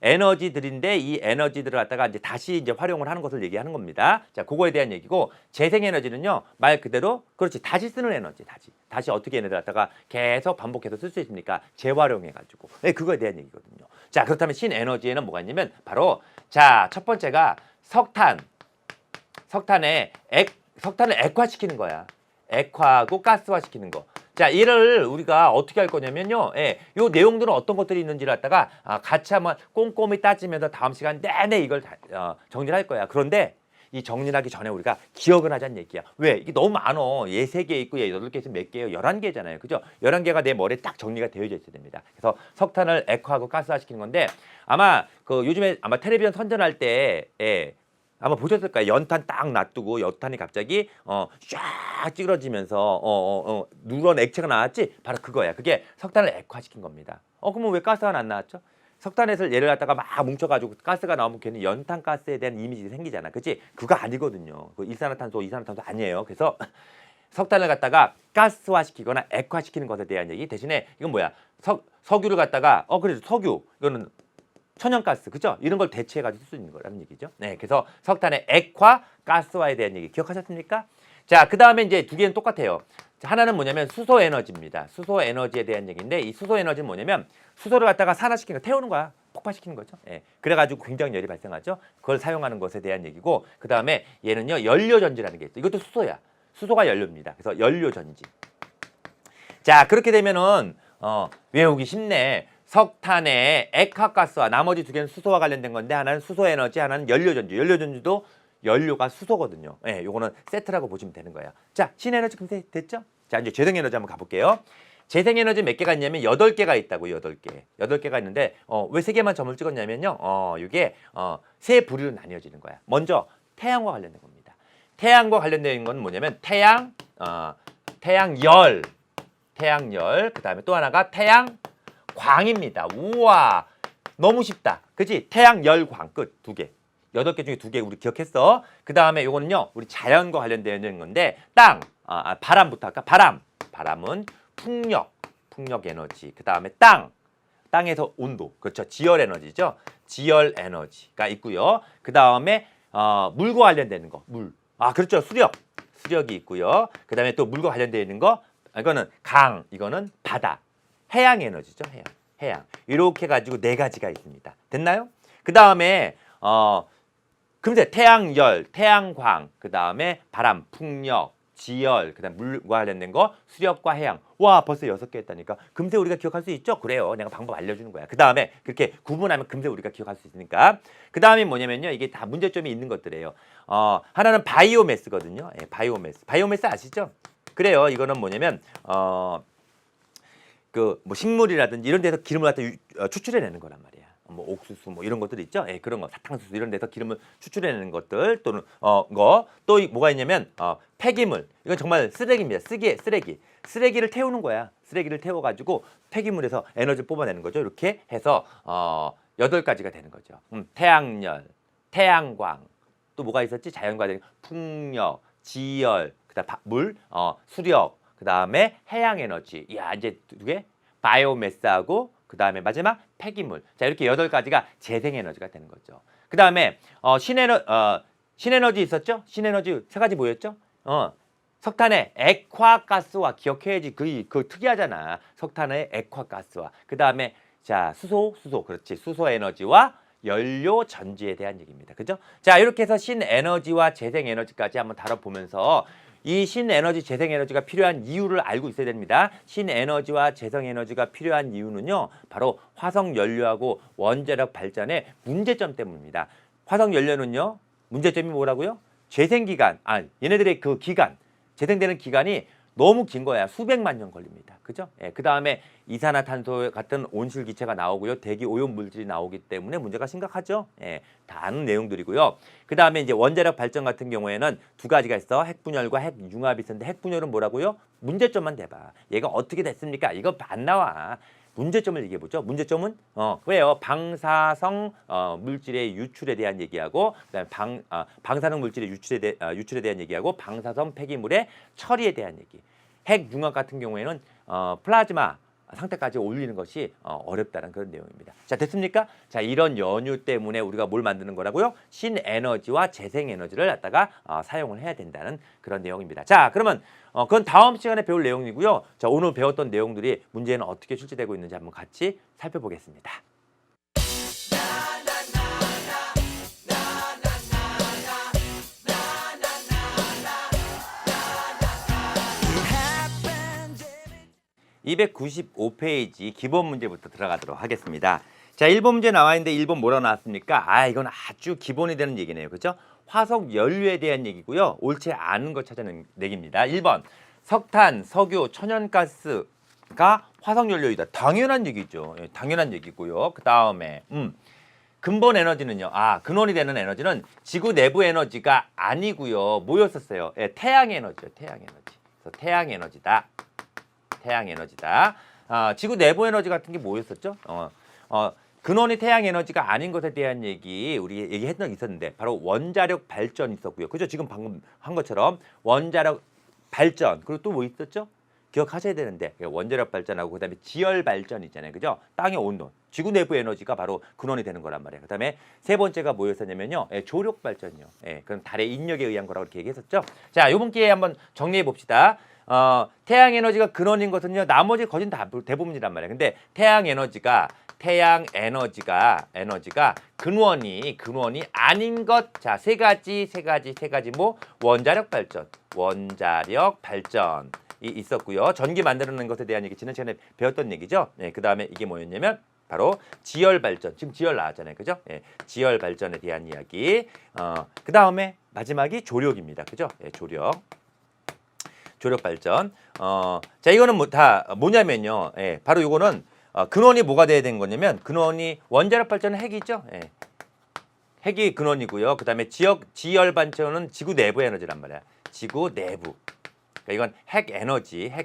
에너지들인데 이 에너지들을 갖다가 이제 다시 이제 활용을 하는 것을 얘기하는 겁니다. 자, 그거에 대한 얘기고, 재생에너지는요 말 그대로 그렇지 다시 쓰는 에너지, 다시 어떻게 얘네들 갖다가 계속 반복해서 쓸 수 있습니까? 재활용해가지고. 네, 그거에 대한 얘기거든요. 자, 그렇다면 신에너지에는 뭐가 있냐면 바로 자, 첫 번째가 석탄을 액화시키는 거야. 액화하고 가스화시키는 거. 자, 얘를 우리가 어떻게 할 거냐면요. 요 내용들은 어떤 것들이 있는지를 갖다가 같이 한번 꼼꼼히 따지면서 다음 시간 내내 이걸 정리를 할 거야. 그런데 이 정리를 하기 전에 우리가 기억을 하자는 얘기야. 왜? 이게 너무 많어. 얘 3개 있고 얘 8개 있으면 몇 개예요? 11개잖아요. 그죠? 11개가 내 머리에 딱 정리가 되어져 있어야 됩니다. 그래서 석탄을 액화하고 가스화시키는 건데, 아마 요즘에 아마 텔레비전 선전할 때 아마 보셨을 거예요. 연탄 딱 놔두고 연탄이 갑자기 쫙 찌그러지면서 누런 액체가 나왔지? 바로 그거야. 그게 석탄을 액화시킨 겁니다. 그러면 왜 가스가 안 나왔죠? 석탄에서 얘를 갖다가 막 뭉쳐가지고 가스가 나오면 괜히 연탄 가스에 대한 이미지 생기잖아. 그렇지? 그거 아니거든요. 그 이산화탄소 아니에요. 그래서 석탄을 갖다가 가스화시키거나 액화시키는 것에 대한 얘기. 대신에 이건 뭐야? 석유를 갖다가 그래도 석유 이거는 천연가스, 그죠? 이런 걸 대체해가지고 쓸 수 있는 거라는 얘기죠. 네, 그래서 석탄의 액화, 가스화에 대한 얘기 기억하셨습니까? 자, 그 다음에 이제 두 개는 똑같아요. 자, 하나는 뭐냐면 수소에너지입니다. 수소에너지에 대한 얘기인데, 이 수소에너지는 뭐냐면 수소를 갖다가 산화시키는 거, 태우는 거야. 폭발시키는 거죠. 예. 그래가지고 굉장히 열이 발생하죠. 그걸 사용하는 것에 대한 얘기고, 그 다음에 얘는요 연료전지라는 게 있어. 이것도 수소야. 수소가 연료입니다. 그래서 연료전지. 자, 그렇게 되면은 외우기 쉽네. 석탄의 액화가스와 나머지 2개는 수소와 관련된 건데, 하나는 수소에너지, 하나는 연료전지. 연료전지도 연료가 수소거든요. 예, 요거는 세트라고 보시면 되는 거예요. 자, 신에너지 그럼 됐죠? 자, 이제 재생에너지 한번 가볼게요. 재생에너지 몇 개가 있냐면 8개가 있다고 8개. 8개가 있는데 왜 3개만 점을 찍었냐면요. 이게 세 부류로 나뉘어지는 거야. 먼저 태양과 관련된 겁니다. 태양과 관련된 건 뭐냐면 태양열, 그다음에 또 하나가 태양광입니다. 우와. 너무 쉽다. 그치? 태양열광 끝 2개. 8개 중에 2개 우리 기억했어. 그다음에 요거는요. 우리 자연과 관련되는 건데 바람부터 할까? 바람은 풍력 에너지. 그다음에 땅에서 온도. 그렇죠. 지열 에너지죠. 지열 에너지가 있고요. 그다음에 물과 관련되는 거. 물. 그렇죠. 수력이 있고요. 그다음에 또 물과 관련되어 있는 거. 이거는 강, 이거는 바다. 해양 에너지죠. 해양. 이렇게 가지고 4가지가 있습니다. 됐나요? 그다음에 금세 태양열, 태양광, 그다음에 바람, 풍력, 지열, 그다음 물과 관련된 거, 수력과 해양. 와, 벌써 6개 했다니까. 금세 우리가 기억할 수 있죠? 그래요. 내가 방법 알려주는 거야. 그다음에 그렇게 구분하면 금세 우리가 기억할 수 있으니까. 그다음에 뭐냐면요. 이게 다 문제점이 있는 것들이에요. 하나는 바이오매스거든요. 바이오매스. 바이오매스 아시죠? 그래요. 이거는 뭐냐면 뭐 식물이라든지 이런 데서 기름을 갖다 추출해내는 거란 말이야. 뭐 옥수수 뭐 이런 것들 있죠. 그런 거 사탕수수 이런 데서 기름을 추출해내는 것들 또는 또 뭐가 있냐면 폐기물. 이건 정말 쓰레기입니다. 쓰레기를 태우는 거야. 쓰레기를 태워가지고 폐기물에서 에너지를 뽑아내는 거죠. 이렇게 해서 8가지가 되는 거죠. 태양열, 태양광, 또 뭐가 있었지? 자연과 되는 풍력, 지열, 그다음 물, 수력, 그다음에 해양 에너지. 야, 이제 2개. 바이오매스하고 그다음에 마지막 폐기물. 자, 이렇게 8가지가 재생 에너지가 되는 거죠. 그다음에 신에너지 있었죠? 신에너지 3가지 뭐였죠? 석탄의 액화가스와 기억해야지. 그 특이하잖아. 석탄의 액화가스와 그다음에 자, 수소. 그렇지. 수소 에너지와 연료 전지에 대한 얘기입니다. 그죠? 자, 이렇게 해서 신에너지와 재생에너지까지 한번 다뤄보면서 이 신에너지, 재생에너지가 필요한 이유를 알고 있어야 됩니다. 신에너지와 재생에너지가 필요한 이유는요. 바로 화석연료하고 원자력 발전의 문제점 때문입니다. 화석연료는요. 문제점이 뭐라고요? 재생기간, 얘네들의 그 기간, 재생되는 기간이 너무 긴 거야. 수백만 년 걸립니다. 그죠? 그 다음에 이산화탄소 같은 온실기체가 나오고요. 대기 오염 물질이 나오기 때문에 문제가 심각하죠. 다 아는 내용들이고요. 그 다음에 이제 원자력 발전 같은 경우에는 2가지가 있어. 핵분열과 핵융합이 있었는데 핵분열은 뭐라고요? 문제점만 대봐. 얘가 어떻게 됐습니까? 이거 안 나와. 문제점을 얘기해보죠. 문제점은 왜요? 방사성 물질의 유출에 대한 얘기하고 그다음에 방사능 물질의 유출에 대한 얘기하고 방사성 폐기물의 처리에 대한 얘기. 핵융합 같은 경우에는 플라즈마 상태까지 올리는 것이 어렵다는 그런 내용입니다. 자, 됐습니까? 자, 이런 연유 때문에 우리가 뭘 만드는 거라고요? 신에너지와 재생에너지를 갖다가 사용을 해야 된다는 그런 내용입니다. 자, 그러면 그건 다음 시간에 배울 내용이고요. 자, 오늘 배웠던 내용들이 문제는 어떻게 출제되고 있는지 한번 같이 살펴보겠습니다. 295페이지 기본 문제부터 들어가도록 하겠습니다. 자, 1번 문제 나와 있는데 1번 뭐라고 나왔습니까? 이건 아주 기본이 되는 얘기네요. 그죠? 화석 연료에 대한 얘기고요. 옳지 않은 거 찾아내기입니다. 1번 석탄, 석유, 천연가스가 화석 연료이다. 당연한 얘기죠. 당연한 얘기고요. 그 다음에 근본 에너지는요. 근원이 되는 에너지는 지구 내부 에너지가 아니고요. 뭐였었어요? 태양 에너지요. 태양 에너지. 그래서 태양 에너지다. 태양 에너지다. 지구 내부 에너지 같은 게 뭐였었죠? 근원이 태양 에너지가 아닌 것에 대한 얘기 우리 얘기했던 게 있었는데 바로 원자력 발전 있었고요. 그죠? 지금 방금 한 것처럼 원자력 발전 그리고 또 뭐 있었죠? 기억하셔야 되는데 원자력 발전하고 그다음에 지열 발전 있잖아요. 그죠? 땅의 온도, 지구 내부 에너지가 바로 근원이 되는 거란 말이에요. 그다음에 세 번째가 뭐였었냐면요. 조력 발전이요. 그럼 달의 인력에 의한 거라고 이렇게 얘기했었죠. 자, 이번 기회에 한번 정리해 봅시다. 태양 에너지가 근원인 것은요. 나머지 거진 다 대부분이란 말이에요. 근데 태양 에너지가 근원이 아닌 것. 자, 세 가지 뭐 원자력 발전이 있었고요. 전기 만들어내는 것에 대한 얘기 지난 시간에 배웠던 얘기죠. 그다음에 이게 뭐였냐면 바로 지열 발전. 지금 지열 나왔잖아요. 그죠? 지열 발전에 대한 이야기. 그다음에 마지막이 조력입니다. 그죠? 조력. 조력 발전. 자, 이거는 다 뭐냐면요. 예, 바로 이거는 근원이 뭐가 돼야 되는 거냐면 근원이 원자력 발전은 핵이죠. 예. 핵이 근원이고요. 그다음에 지열 발전은 지구 내부 에너지란 말이야. 지구 내부. 그러니까 이건 핵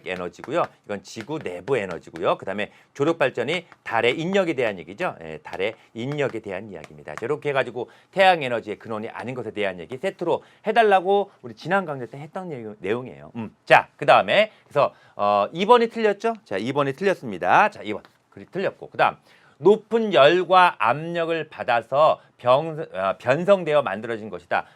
에너지고요. 이건 지구 내부 에너지고요. 그다음에 조력 발전이 달의 인력에 대한 얘기죠. 예, 달의 인력에 대한 이야기입니다. 이렇게 해가지고 태양 에너지의 근원이 아닌 것에 대한 얘기 세트로 해달라고 우리 지난 강좌 때 했던 내용이에요. 자, 그다음에 그래서 2번이 틀렸죠? 자, 2번이 틀렸습니다. 자, 2번 글이 틀렸고 그다음 높은 열과 압력을 받아서 변성되어 만들어진 것이다.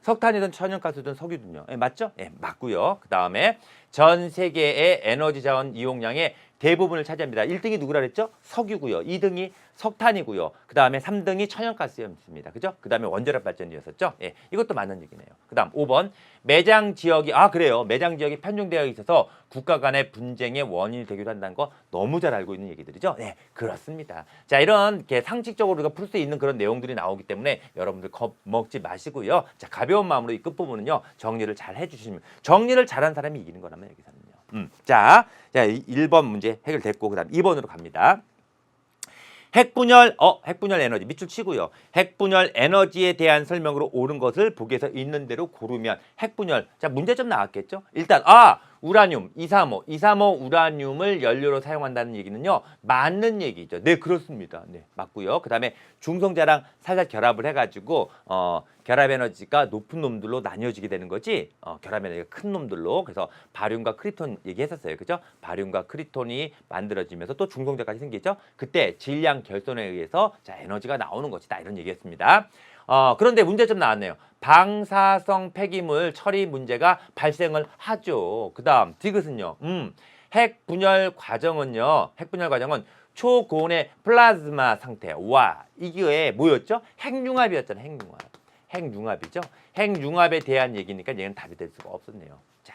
석탄이든 천연가스든 석유든요. 예, 맞죠? 예, 맞고요. 그 다음에 전 세계의 에너지 자원 이용량의 대부분을 차지합니다. 1등이 누구라 그랬죠? 석유고요. 2등이 석탄이고요. 그 다음에 3등이 천연가스였습니다. 그죠? 그 다음에 원자력 발전이었었죠? 예, 이것도 맞는 얘기네요. 그 다음 5번 매장 지역이 그래요. 매장 지역이 편중되어 있어서 국가 간의 분쟁의 원인이 되기도 한다는 거 너무 잘 알고 있는 얘기들이죠? 네, 그렇습니다. 자, 이런 상식적으로 우리가 풀 수 있는 그런 내용들이 나오기 때문에 여러분들 겁먹지 마시고요. 자, 가벼운 마음으로 이 끝부분은요. 정리를 잘 해주시면 정리를 잘한 사람이 이기는 거라면 여기서는요. 자, 1번 문제 해결됐고 그 다음 2번으로 갑니다. 핵분열 에너지 밑줄 치고요. 핵분열 에너지에 대한 설명으로 옳은 것을 보기에서 있는 대로 고르면 핵분열. 자, 문제점 나왔겠죠? 일단 우라늄 235 우라늄을 연료로 사용한다는 얘기는요. 맞는 얘기죠. 네, 그렇습니다. 네, 맞고요. 그다음에 중성자랑 살살 결합을 해 가지고 결합 에너지가 높은 놈들로 나뉘어지게 되는 거지. 결합 에너지가 큰 놈들로. 그래서 바륨과 크리톤 얘기했었어요. 그죠? 바륨과 크리톤이 만들어지면서 또 중성자까지 생기죠. 그때 질량 결손에 의해서 자, 에너지가 나오는 것이다. 이런 얘기했습니다. 그런데 문제점 나왔네요. 방사성 폐기물 처리 문제가 발생을 하죠. 그 다음 디귿은요. 핵분열 과정은 초고온의 플라즈마 상태. 와, 이게 뭐였죠? 핵융합이었잖아요. 핵융합이죠. 핵융합에 대한 얘기니까 얘는 답이 될 수가 없었네요. 자,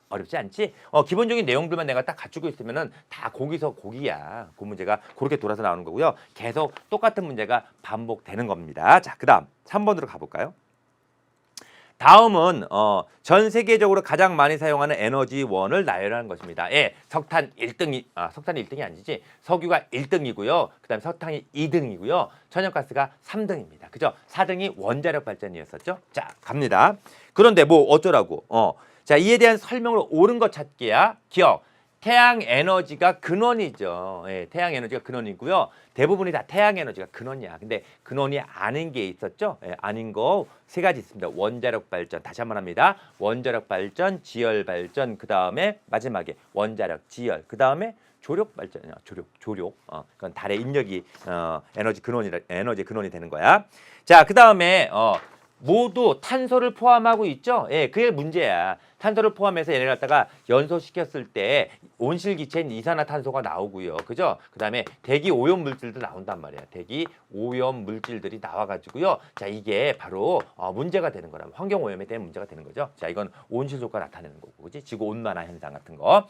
어렵지 않지? 기본적인 내용들만 내가 딱 갖추고 있으면은 다 거기서 거기야. 그 문제가 그렇게 돌아서 나오는 거고요. 계속 똑같은 문제가 반복되는 겁니다. 자, 그다음 3번으로 가볼까요? 다음은 전 세계적으로 가장 많이 사용하는 에너지원을 나열하는 것입니다. 예, 석탄이 1등이 아니지. 석유가 1등이고요. 그다음에 석탄이 2등이고요. 천연가스가 3등입니다. 그죠? 4등이 원자력 발전이었었죠. 자, 갑니다. 그런데 뭐 어쩌라고? 자, 이에 대한 설명으로 옳은 것 찾기야. 기억. 태양 에너지가 근원이죠. 예, 태양 에너지가 근원이고요. 대부분이 다 태양 에너지가 근원이야. 근데 근원이 아닌 게 있었죠. 예, 아닌 거 3가지 있습니다. 원자력 발전. 다시 한번 합니다. 원자력 발전, 지열 발전, 그 다음에 마지막에 원자력 지열, 그 다음에 조력 발전이야. 조력. 그건 달의 인력이 에너지 근원이 되는 거야. 자, 그 다음에 모두 탄소를 포함하고 있죠. 예, 그게 문제야. 탄소를 포함해서 얘네를 갖다가 연소시켰을 때 온실기체인 이산화탄소가 나오고요. 그죠? 그다음에 대기 오염 물질도 나온단 말이야. 대기 오염 물질들이 나와가지고요. 자, 이게 바로 문제가 되는 거라면 환경 오염에 대한 문제가 되는 거죠. 자, 이건 온실 효과 나타내는 거고, 그지? 지구 온난화 현상 같은 거.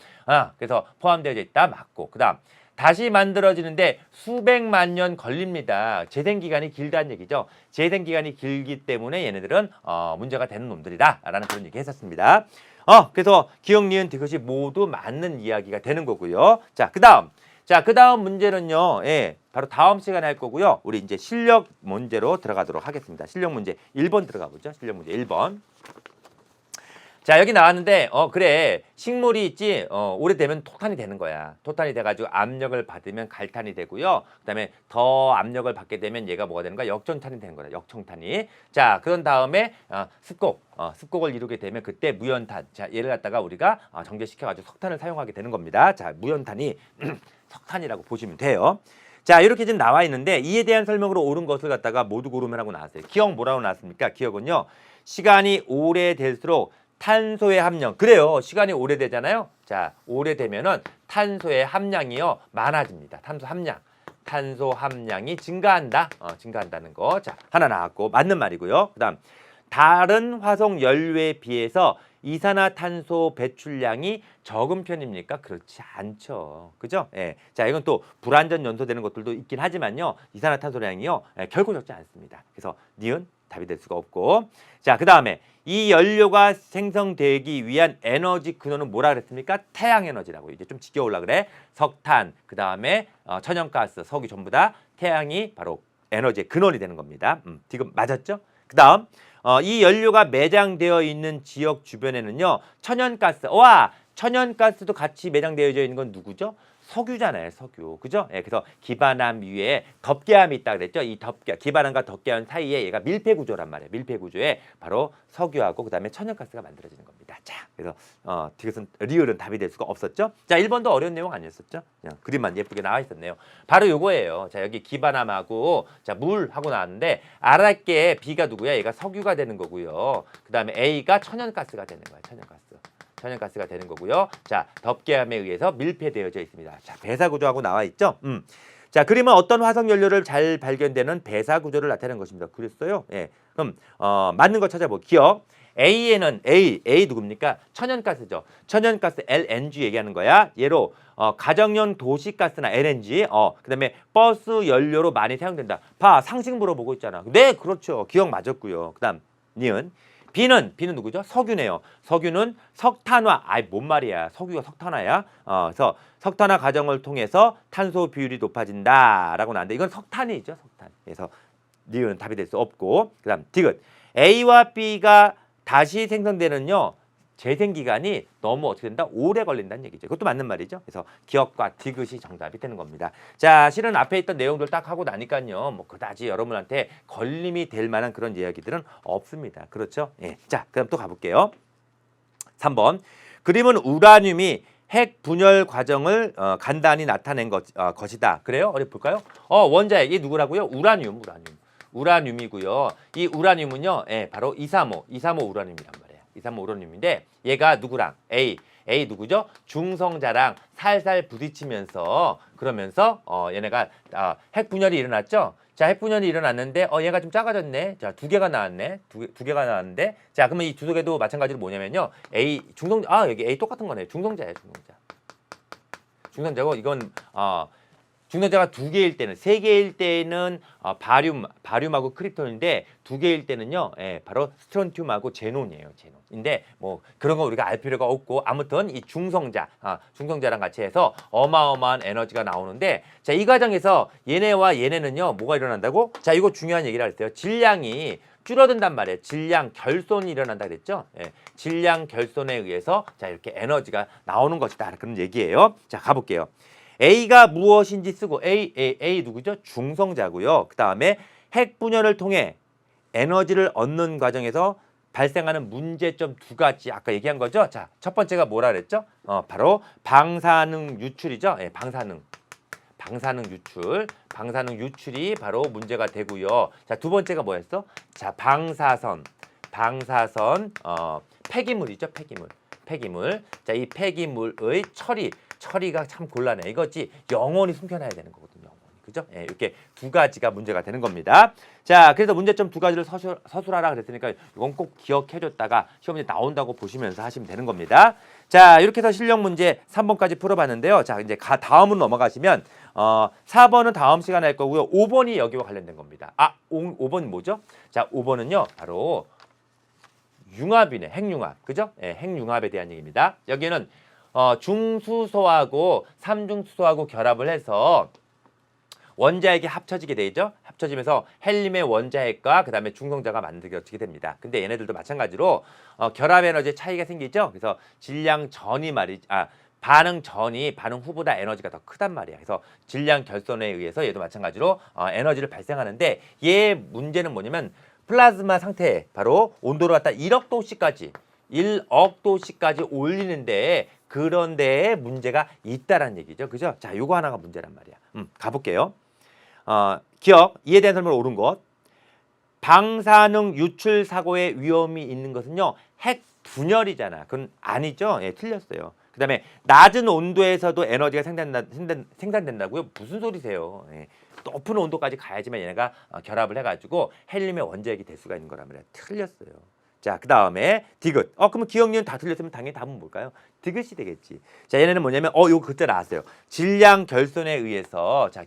그래서 포함되어 있다 맞고. 그다음. 다시 만들어지는데 수백만 년 걸립니다. 재생 기간이 길다는 얘기죠. 재생 기간이 길기 때문에 얘네들은 문제가 되는 놈들이다라는 그런 얘기 했었습니다. 그래서 기억, 니은, 디귿이 모두 맞는 이야기가 되는 거고요. 자, 그다음 문제는요. 예, 바로 다음 시간에 할 거고요. 우리 이제 실력 문제로 들어가도록 하겠습니다. 실력 문제 1번 들어가 보죠. 실력 문제 1번. 자, 여기 나왔는데 그래, 식물이 있지. 오래되면 토탄이 되는 거야. 토탄이 돼가지고 압력을 받으면 갈탄이 되고요. 그다음에 더 압력을 받게 되면 얘가 뭐가 되는 거야? 역전탄이 되는 거야. 역청탄이. 자, 그런 다음에 습곡을 이루게 되면 그때 무연탄. 자, 얘를 갖다가 우리가 정제시켜가지고 석탄을 사용하게 되는 겁니다. 자, 무연탄이 석탄이라고 보시면 돼요. 자, 이렇게 지금 나와 있는데 이에 대한 설명으로 옳은 것을 갖다가 모두 고르면 하고 나왔어요. 기억 뭐라고 나왔습니까? 기억은요. 시간이 오래될수록 탄소의 함량. 그래요. 시간이 오래되잖아요. 자, 오래되면은 탄소의 함량이요. 많아집니다. 탄소 함량이 증가한다. 증가한다는 거. 자, 하나 나왔고 맞는 말이고요. 그다음 다른 화석 연료에 비해서 이산화탄소 배출량이 적은 편입니까? 그렇지 않죠. 그죠? 예. 자, 이건 또 불완전 연소되는 것들도 있긴 하지만요. 이산화탄소량이요. 결코 적지 않습니다. 그래서 니은, 답이 될 수가 없고. 자, 그다음에 이 연료가 생성되기 위한 에너지 근원은 뭐라 그랬습니까? 태양 에너지라고. 이제 좀 지겨울라 그래. 석탄, 그다음에 천연가스, 석유 전부 다 태양이 바로 에너지의 근원이 되는 겁니다. 지금 맞았죠? 그다음 이 연료가 매장되어 있는 지역 주변에는요. 천연가스. 와, 천연가스도 같이 매장되어 있는 건 누구죠? 석유잖아요, 석유. 그죠? 예, 그래서 기반함 위에 덮개함이 있다 그랬죠? 이 덮개, 기반함과 덮개함 사이에 얘가 밀폐 구조란 말이에요. 밀폐 구조에 바로 석유하고 그다음에 천연가스가 만들어지는 겁니다. 자, 그래서 디귿은 리을은 답이 될 수가 없었죠? 자, 1번도 어려운 내용 아니었었죠? 그냥 그림만 예쁘게 나와 있었네요. 바로 요거예요. 자, 여기 기반함하고 자, 물하고 나왔는데 알았게 B가 누구야? 얘가 석유가 되는 거고요. 그다음에 A가 천연가스가 되는 거야. 천연가스가 되는 거고요. 자, 덮개함에 의해서 밀폐되어져 있습니다. 자, 배사 구조하고 나와 있죠? 자, 그림은 어떤 화석 연료를 잘 발견되는 배사 구조를 나타내는 것입니다. 그랬어요? 예. 그럼 맞는 거 찾아보. 기억. A에는 A 누굽니까? 천연가스죠. 천연가스 LNG 얘기하는 거야. 얘로 가정용 도시가스나 LNG, 그다음에 버스 연료로 많이 사용된다. 봐, 상식 물어보고 있잖아. 네, 그렇죠. 기억 맞았고요. 그다음 니은. B는 누구죠? 석유네요. 석유는 석탄화. 아이, 뭔 말이야. 석유가 석탄화야. 그래서 석탄화 과정을 통해서 탄소 비율이 높아진다라고 나왔는데 이건 석탄이죠, 석탄. 그래서 니은 답이 될 수 없고. 그다음 디귿. A와 B가 다시 생성되는요. 재생 기간이 너무 어떻게 된다? 오래 걸린다는 얘기죠. 그것도 맞는 말이죠. 그래서 기억과 디귿이 정답이 되는 겁니다. 자, 실은 앞에 있던 내용들 딱 하고 나니까요. 뭐 그다지 여러분한테 걸림이 될 만한 그런 이야기들은 없습니다. 그렇죠? 예. 자, 그럼 또 가볼게요. 3번. 그림은 우라늄이 핵 분열 과정을 간단히 나타낸 것이다. 그래요? 어디 볼까요? 원자핵 이 누구라고요? 우라늄이고요. 이 우라늄은요, 예, 바로 235 우라늄이란 말이에요. 235 우라늄인데 얘가 누구랑 A 누구죠? 중성자랑 살살 부딪히면서 그러면서 얘네가 핵 분열이 일어났죠. 자, 핵 분열이 일어났는데 얘가 좀 작아졌네. 자, 두 개가 나왔네. 두 개가 나왔는데 자, 그러면 이 두 개도 마찬가지로 뭐냐면요. 여기 A 똑같은 거네. 중성자예요, 중성자고 이건 중성자가 두 개일 때는, 세 개일 때는 바륨하고 크립톤인데 두 개일 때는요, 예, 바로 스트론튬하고 제논이에요, 제논인데 뭐 그런 거 우리가 알 필요가 없고 아무튼 이 중성자랑 같이 해서 어마어마한 에너지가 나오는데 자, 이 과정에서 얘네와 얘네는요, 뭐가 일어난다고? 자, 이거 중요한 얘기를 할게요. 질량이 줄어든단 말이에요. 질량 결손이 일어난다 그랬죠? 예, 질량 결손에 의해서 자, 이렇게 에너지가 나오는 것이다. 그런 얘기예요. 자, 가볼게요. A가 무엇인지 쓰고 A 누구죠? 중성자고요. 그 다음에 핵 분열을 통해 에너지를 얻는 과정에서 발생하는 문제점 두 가지 아까 얘기한 거죠. 자, 첫 번째가 뭐라 그랬죠? 바로 방사능 유출이죠. 예, 방사능 유출이 바로 문제가 되고요. 자, 두 번째가 뭐였어? 자, 방사선 폐기물이죠. 폐기물. 자, 이 폐기물의 처리가 참 곤란해. 이거지 영원히 숨겨놔야 되는 거거든요. 그죠? 예, 이렇게 두 가지가 문제가 되는 겁니다. 자, 그래서 문제점 두 가지를 서술하라 그랬으니까 이건 꼭 기억해줬다가 시험에 나온다고 보시면서 하시면 되는 겁니다. 자, 이렇게 해서 실력 문제 3번까지 풀어봤는데요. 자, 이제 다음으로 넘어가시면 4번은 다음 시간에 할 거고요. 5번이 여기와 관련된 겁니다. 5번 뭐죠? 자, 5번은요. 바로 융합이네. 핵융합. 그죠? 예, 핵융합에 대한 얘기입니다. 여기는 중수소하고 삼중수소하고 결합을 해서 원자핵이 합쳐지게 되죠. 합쳐지면서 헬륨의 원자핵과 그다음에 중성자가 만들어지게 됩니다. 근데 얘네들도 마찬가지로 결합 에너지의 차이가 생기죠. 그래서 반응 전이 반응 후보다 에너지가 더 크단 말이야. 그래서 질량 결손에 의해서 얘도 마찬가지로 에너지를 발생하는데 얘 문제는 뭐냐면 플라즈마 상태 바로 온도를 갖다 1억 도씨까지 올리는데 그런 데에 문제가 있다라는 얘기죠. 그죠? 자, 요거 하나가 문제란 말이야. 가볼게요. 기억, 이에 대한 설명을 옳은 것. 방사능 유출 사고의 위험이 있는 것은요. 핵 분열이잖아. 그건 아니죠. 예, 틀렸어요. 그 다음에 낮은 온도에서도 에너지가 생산된다고요? 무슨 소리세요? 예, 높은 온도까지 가야지만 얘네가 결합을 해가지고 헬륨의 원자핵이 될 수가 있는 거란 말이야. 틀렸어요. 자, 그 다음에 디귿. 그러면 기억니은 다 틀렸으면 당연히 답은 뭘까요? 디귿이 되겠지. 자, 얘네는 뭐냐면 요거 그때 나왔어요. 질량 결손에 의해서 자,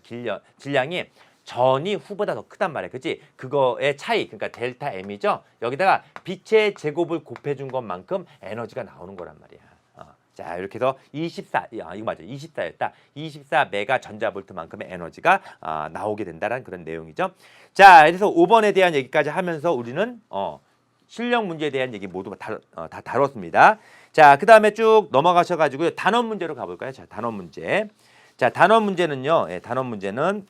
질량이 전이 후보다 더 크단 말이야. 그치? 그거의 차이, 그러니까 델타 M이죠. 여기다가 빛의 제곱을 곱해준 것만큼 에너지가 나오는 거란 말이야. 자, 이렇게 해서 24, 이거 맞아. 24였다. 24 메가 전자볼트만큼의 에너지가 나오게 된다는 그런 내용이죠. 자, 그래서 5번에 대한 얘기까지 하면서 우리는 실력 문제에 대한 얘기 모두 다 다뤘습니다. 자, 그 다음에 쭉 넘어가셔가지고요. 단원 문제로 가볼까요? 자, 단원 문제. 자, 단원 문제는요. 단원 문제는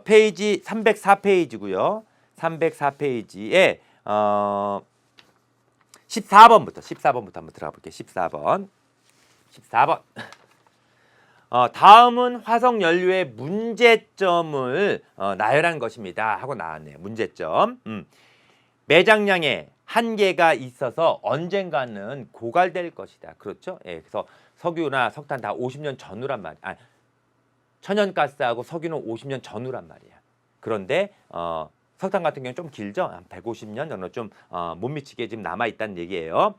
페이지 304페이지고요. 304페이지에 14번부터 한번 들어가 볼게요. 14번. 다음은 화석 연료의 문제점을 나열한 것입니다. 하고 나왔네요. 문제점. 매장량에 한계가 있어서 언젠가는 고갈될 것이다. 그렇죠? 예, 그래서 석유나 석탄 다 50년 전후란 말이야. 천연가스하고 석유는 50년 전후란 말이야. 그런데 석탄 같은 경우는 좀 길죠. 한 150년 정도 좀 못 미치게 지금 남아 있다는 얘기예요.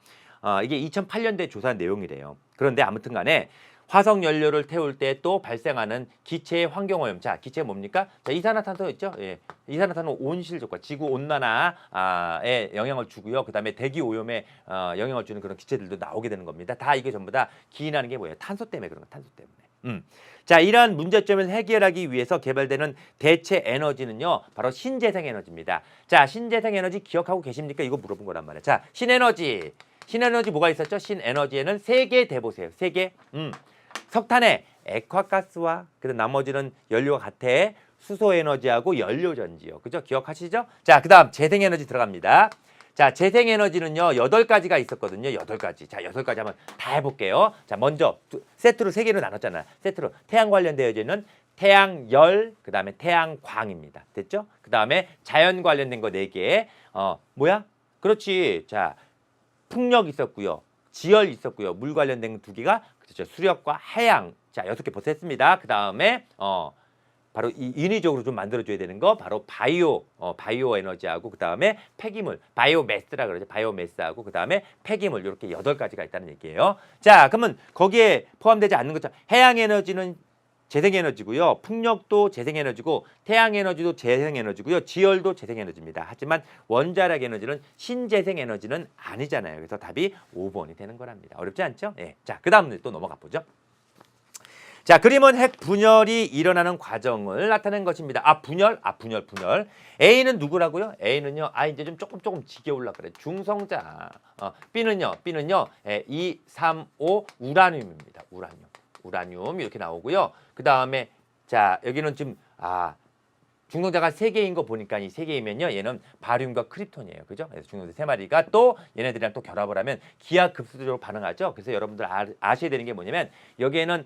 이게 2008년도에 조사한 내용이래요. 그런데 아무튼 간에 화석 연료를 태울 때 또 발생하는 기체의 환경오염. 자, 기체 뭡니까? 자, 이산화탄소 있죠? 예. 이산화탄소 온실조과, 지구 온난화에 영향을 주고요. 그다음에 대기 오염에 영향을 주는 그런 기체들도 나오게 되는 겁니다. 다 이게 전부 다 기인하는 게 뭐예요? 탄소 때문에 그런 거, 탄소 때문에. 자, 이러한 문제점을 해결하기 위해서 개발되는 대체 에너지는요, 바로 신재생 에너지입니다. 자, 신재생 에너지 기억하고 계십니까? 이거 물어본 거란 말이에요. 자, 신에너지 뭐가 있었죠? 신에너지에는 세 개 대보세요. 세 개. 석탄에 액화가스와 그다음 나머지는 연료가 같아. 수소에너지하고 연료전지요. 그죠? 기억하시죠? 자, 그다음 재생에너지 들어갑니다. 자, 재생에너지는요, 8가지가 있었거든요. 8가지. 자, 8가지 한번 다 해볼게요. 자, 먼저 세트로 3개로 나눴잖아요. 세트로 태양 관련되어지는 태양열, 그 다음에 태양광입니다. 됐죠? 그 다음에 자연 관련된 거 4개. 뭐야? 그렇지. 자, 풍력 있었고요. 지열 있었고요. 물 관련된 2개가 그렇죠. 수력과 해양. 자, 6개 벌써 했습니다. 그 다음에 바로 이 인위적으로 좀 만들어줘야 되는 거 바로 바이오 에너지하고 그 다음에 폐기물 바이오매스라 그러죠. 바이오매스하고 그 다음에 폐기물 이렇게 8가지가 있다는 얘기예요. 자, 그러면 거기에 포함되지 않는 것처럼 해양 에너지는 재생에너지고요. 풍력도 재생에너지고 태양에너지도 재생에너지고요. 지열도 재생에너지입니다. 하지만 원자력 에너지는 신재생에너지는 아니잖아요. 그래서 답이 5번이 되는 거랍니다. 어렵지 않죠? 예. 자, 그 다음 또 넘어가 보죠. 자, 그림은 핵 분열이 일어나는 과정을 나타낸 것입니다. 분열. A는 누구라고요? A는요. 이제 좀 조금 지겨울라 그래. 중성자. B는요. 2, 3, 5 우라늄입니다. 우라늄 이렇게 나오고요. 그 다음에 자, 여기는 지금 중성자가 3개인 거 보니까 이 3개이면요. 얘는 바륨과 크립톤이에요. 그죠? 그래서 중성자 3마리가 또 얘네들이랑 또 결합을 하면 기하급수적으로 반응하죠. 그래서 여러분들 아셔야 되는 게 뭐냐면 여기에는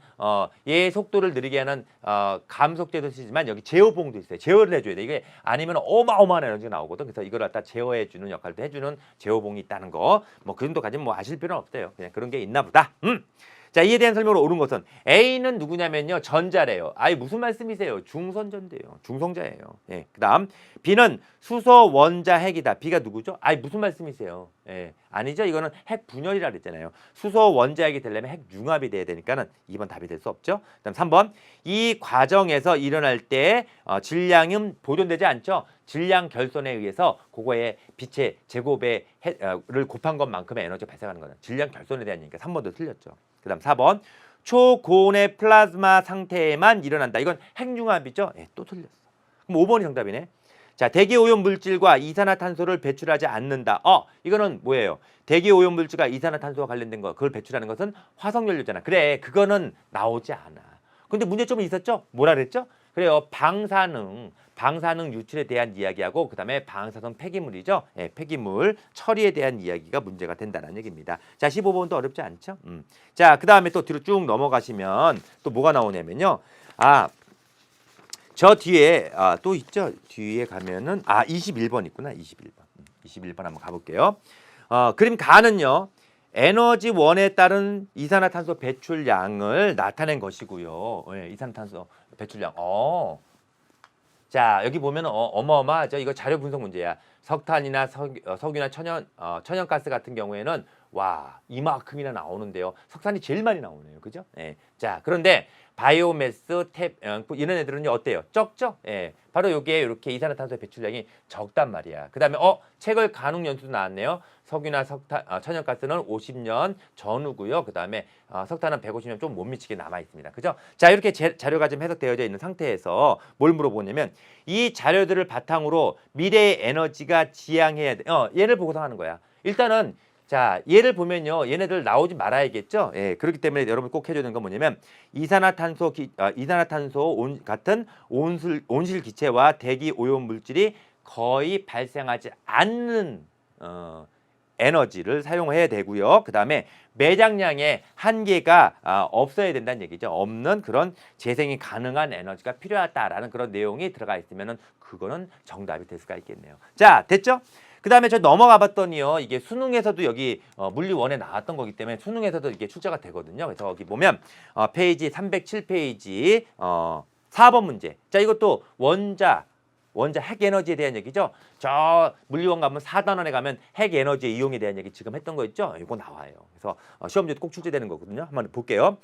얘의 속도를 느리게 하는 감속제도 쓰지만 여기 제어봉도 있어요. 제어를 해줘야 돼. 이게 아니면 어마어마한 에너지가 나오거든. 그래서 이걸 갖다 제어해주는 역할도 해주는 제어봉이 있다는 거. 뭐 그 정도까지는 뭐 아실 필요는 없어요. 그냥 그런 게 있나 보다. 자, 이에 대한 설명으로 옳은 것은 A는 누구냐면요. 전자래요. 무슨 말씀이세요? 중선전대요. 중성자예요. 예. 그다음 B는 수소 원자 핵이다. B가 누구죠? 무슨 말씀이세요? 예. 아니죠. 이거는 핵 분열이라 그랬잖아요. 수소 원자 핵이 되려면 핵 융합이 돼야 되니까는 2번 답이 될 수 없죠. 그다음 3번. 이 과정에서 일어날 때 질량은 보존되지 않죠. 질량 결손에 의해서 그거의 빛의 제곱의 를 곱한 것만큼의 에너지가 발생하는 거는 질량 결손에 대한 얘기니까 3번도 틀렸죠. 그 다음 4번 초고온의 플라즈마 상태에만 일어난다. 이건 핵융합이죠. 또 틀렸어. 그럼 5번이 정답이네. 자, 대기오염 물질과 이산화탄소를 배출하지 않는다. 이거는 뭐예요? 대기오염 물질과 이산화탄소와 관련된 거 그걸 배출하는 것은 화석연료잖아. 그래, 그거는 나오지 않아. 근데 문제점이 있었죠? 뭐라 그랬죠? 그래요. 방사능 유출에 대한 이야기하고 그다음에 방사성 폐기물이죠. 폐기물 처리에 대한 이야기가 문제가 된다는 얘기입니다. 자, 15번도 어렵지 않죠? 자, 그다음에 또 뒤로 쭉 넘어가시면 또 뭐가 나오냐면요. 저 뒤에 또 있죠. 뒤에 가면은 21번 있구나. 21번 한번 가볼게요. 그림 가는요. 에너지원에 따른 이산화탄소 배출량을 나타낸 것이고요. 이산화탄소 배출량. 자, 여기 보면 어마어마하죠. 이거 자료 분석 문제야. 석탄이나 석유나 천연가스 같은 경우에는 와, 이만큼이나 나오는데요. 석탄이 제일 많이 나오네요. 그죠? 자, 그런데 바이오매스, 이런 애들은요 어때요? 적죠? 예. 바로 요게 이렇게 이산화탄소의 배출량이 적단 말이야. 그다음에 체걸 가능 연수도 나왔네요. 석유나 석탄, 천연가스는 50년 전후고요. 그다음에 석탄은 150년 좀 못 미치게 남아 있습니다. 그죠? 자, 이렇게 자료가 좀 해석되어져 있는 상태에서 뭘 물어보냐면 이 자료들을 바탕으로 미래의 에너지가 지향해야 돼. 얘를 보고서 하는 거야. 일단은 자, 얘를 보면요. 얘네들 나오지 말아야겠죠? 예, 그렇기 때문에 여러분 꼭 해줘야 되는 건 뭐냐면 이산화탄소 같은 온실 기체와 대기 오염 물질이 거의 발생하지 않는 에너지를 사용해야 되고요. 그다음에 매장량의 한계가 없어야 된다는 얘기죠. 없는 그런 재생이 가능한 에너지가 필요하다라는 그런 내용이 들어가 있으면은 그거는 정답이 될 수가 있겠네요. 자, 됐죠? 그다음에 저 넘어가 봤더니요. 이게 수능에서도 여기 물리1에 나왔던 거기 때문에 수능에서도 이게 출제가 되거든요. 그래서 여기 보면 페이지 307페이지 4번 문제. 자, 이것도 원자 핵 에너지에 대한 얘기죠. 저 물리1 가면 4단원에 가면 핵 에너지의 이용에 대한 얘기 지금 했던 거 있죠. 이거 나와요. 그래서 시험지도 꼭 출제되는 거거든요. 한번 볼게요.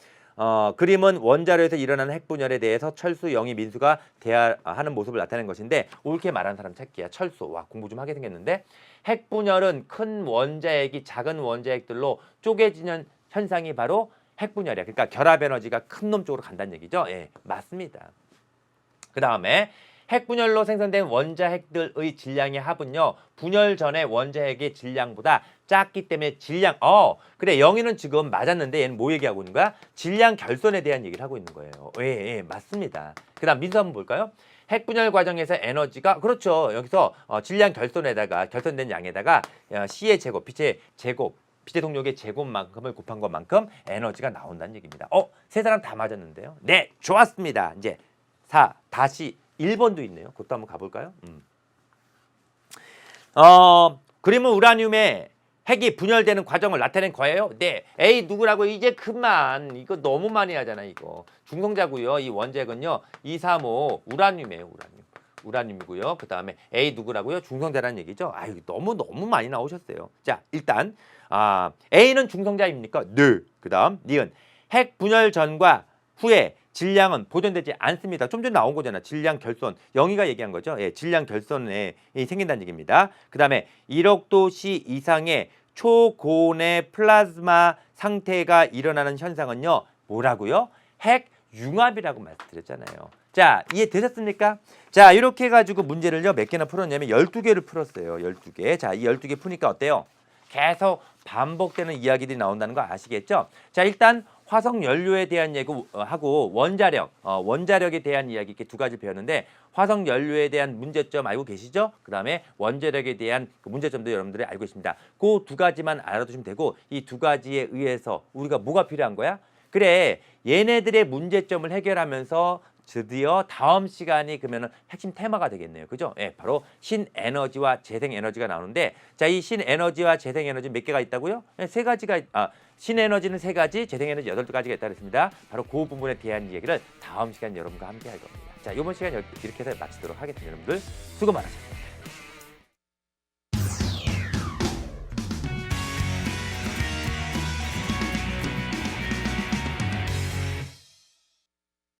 그림은 원자로에서 일어나는 핵분열에 대해서 철수, 영희, 민수가 대화하는 모습을 나타낸 것인데 옳게 말하는 사람 찾기야. 철수. 와, 공부 좀 하게 생겼는데 핵분열은 큰 원자핵이 작은 원자핵들로 쪼개지는 현상이 바로 핵분열이야. 그러니까 결합 에너지가 큰 놈 쪽으로 간다는 얘기죠. 예, 맞습니다. 그 다음에 핵분열로 생성된 원자핵들의 질량의 합은요. 분열 전의 원자핵의 질량보다 작기 때문에 질량 그래 영희는 지금 맞았는데 얘는 뭐 얘기하고 있는 거야? 질량 결손에 대한 얘기를 하고 있는 거예요. 예, 맞습니다. 그 다음 민수 한번 볼까요? 핵분열 과정에서 에너지가 그렇죠. 여기서 질량 결손된 양에다가 C의 제곱, 빛의 제곱 빛의 동력의 제곱만큼을 곱한 것만큼 에너지가 나온다는 얘기입니다. 세 사람 다 맞았는데요. 네, 좋았습니다. 이제 다시 1번도 있네요. 그것도 한번 가볼까요? 그림은 우라늄의 핵이 분열되는 과정을 나타낸 거예요. 네. 에이 누구라고 이제 그만. 이거 너무 많이 하잖아 이거. 중성자고요. 이 원자핵은요. 235 우라늄이에요. 우라늄이고요. 그 다음에 A 누구라고요? 중성자라는 얘기죠. 아유 너무 많이 나오셨어요. 자 일단 A는 중성자입니까? 네. 그 다음 니은 핵 분열 전과 후에 질량은 보존되지 않습니다. 좀 전에 나온 거잖아. 질량 결손. 영희가 얘기한 거죠. 예, 질량 결손이 생긴다는 얘기입니다. 그 다음에 1억 도씨 이상의 초고온의 플라즈마 상태가 일어나는 현상은요. 뭐라고요? 핵 융합이라고 말씀드렸잖아요. 자, 이해되셨습니까? 자, 이렇게 해가지고 문제를요. 몇 개나 풀었냐면 12개를 풀었어요. 12개. 자, 이 12개 푸니까 어때요? 계속 반복되는 이야기들이 나온다는 거 아시겠죠? 자, 일단 화석 연료에 대한 얘기하고 원자력에 대한 이야기 이렇게 두 가지 배웠는데 화석 연료에 대한 문제점 알고 계시죠? 그다음에 원자력에 대한 그 문제점도 여러분들이 알고 있습니다. 그 두 가지만 알아두시면 되고 이 두 가지에 의해서 우리가 뭐가 필요한 거야? 그래, 얘네들의 문제점을 해결하면서 드디어 다음 시간이 그러면은 핵심 테마가 되겠네요. 그죠? 예, 바로 신에너지와 재생에너지가 나오는데 자, 이 신에너지와 재생에너지 몇 개가 있다고요? 예, 세 가지가 신에너지는 3가지, 재생에너지 8가지가 있다고 했습니다. 바로 그 부분에 대한 얘기를 다음 시간 여러분과 함께 할 겁니다. 자, 이번 시간 이렇게 해서 마치도록 하겠습니다. 여러분들 수고 많으셨습니다.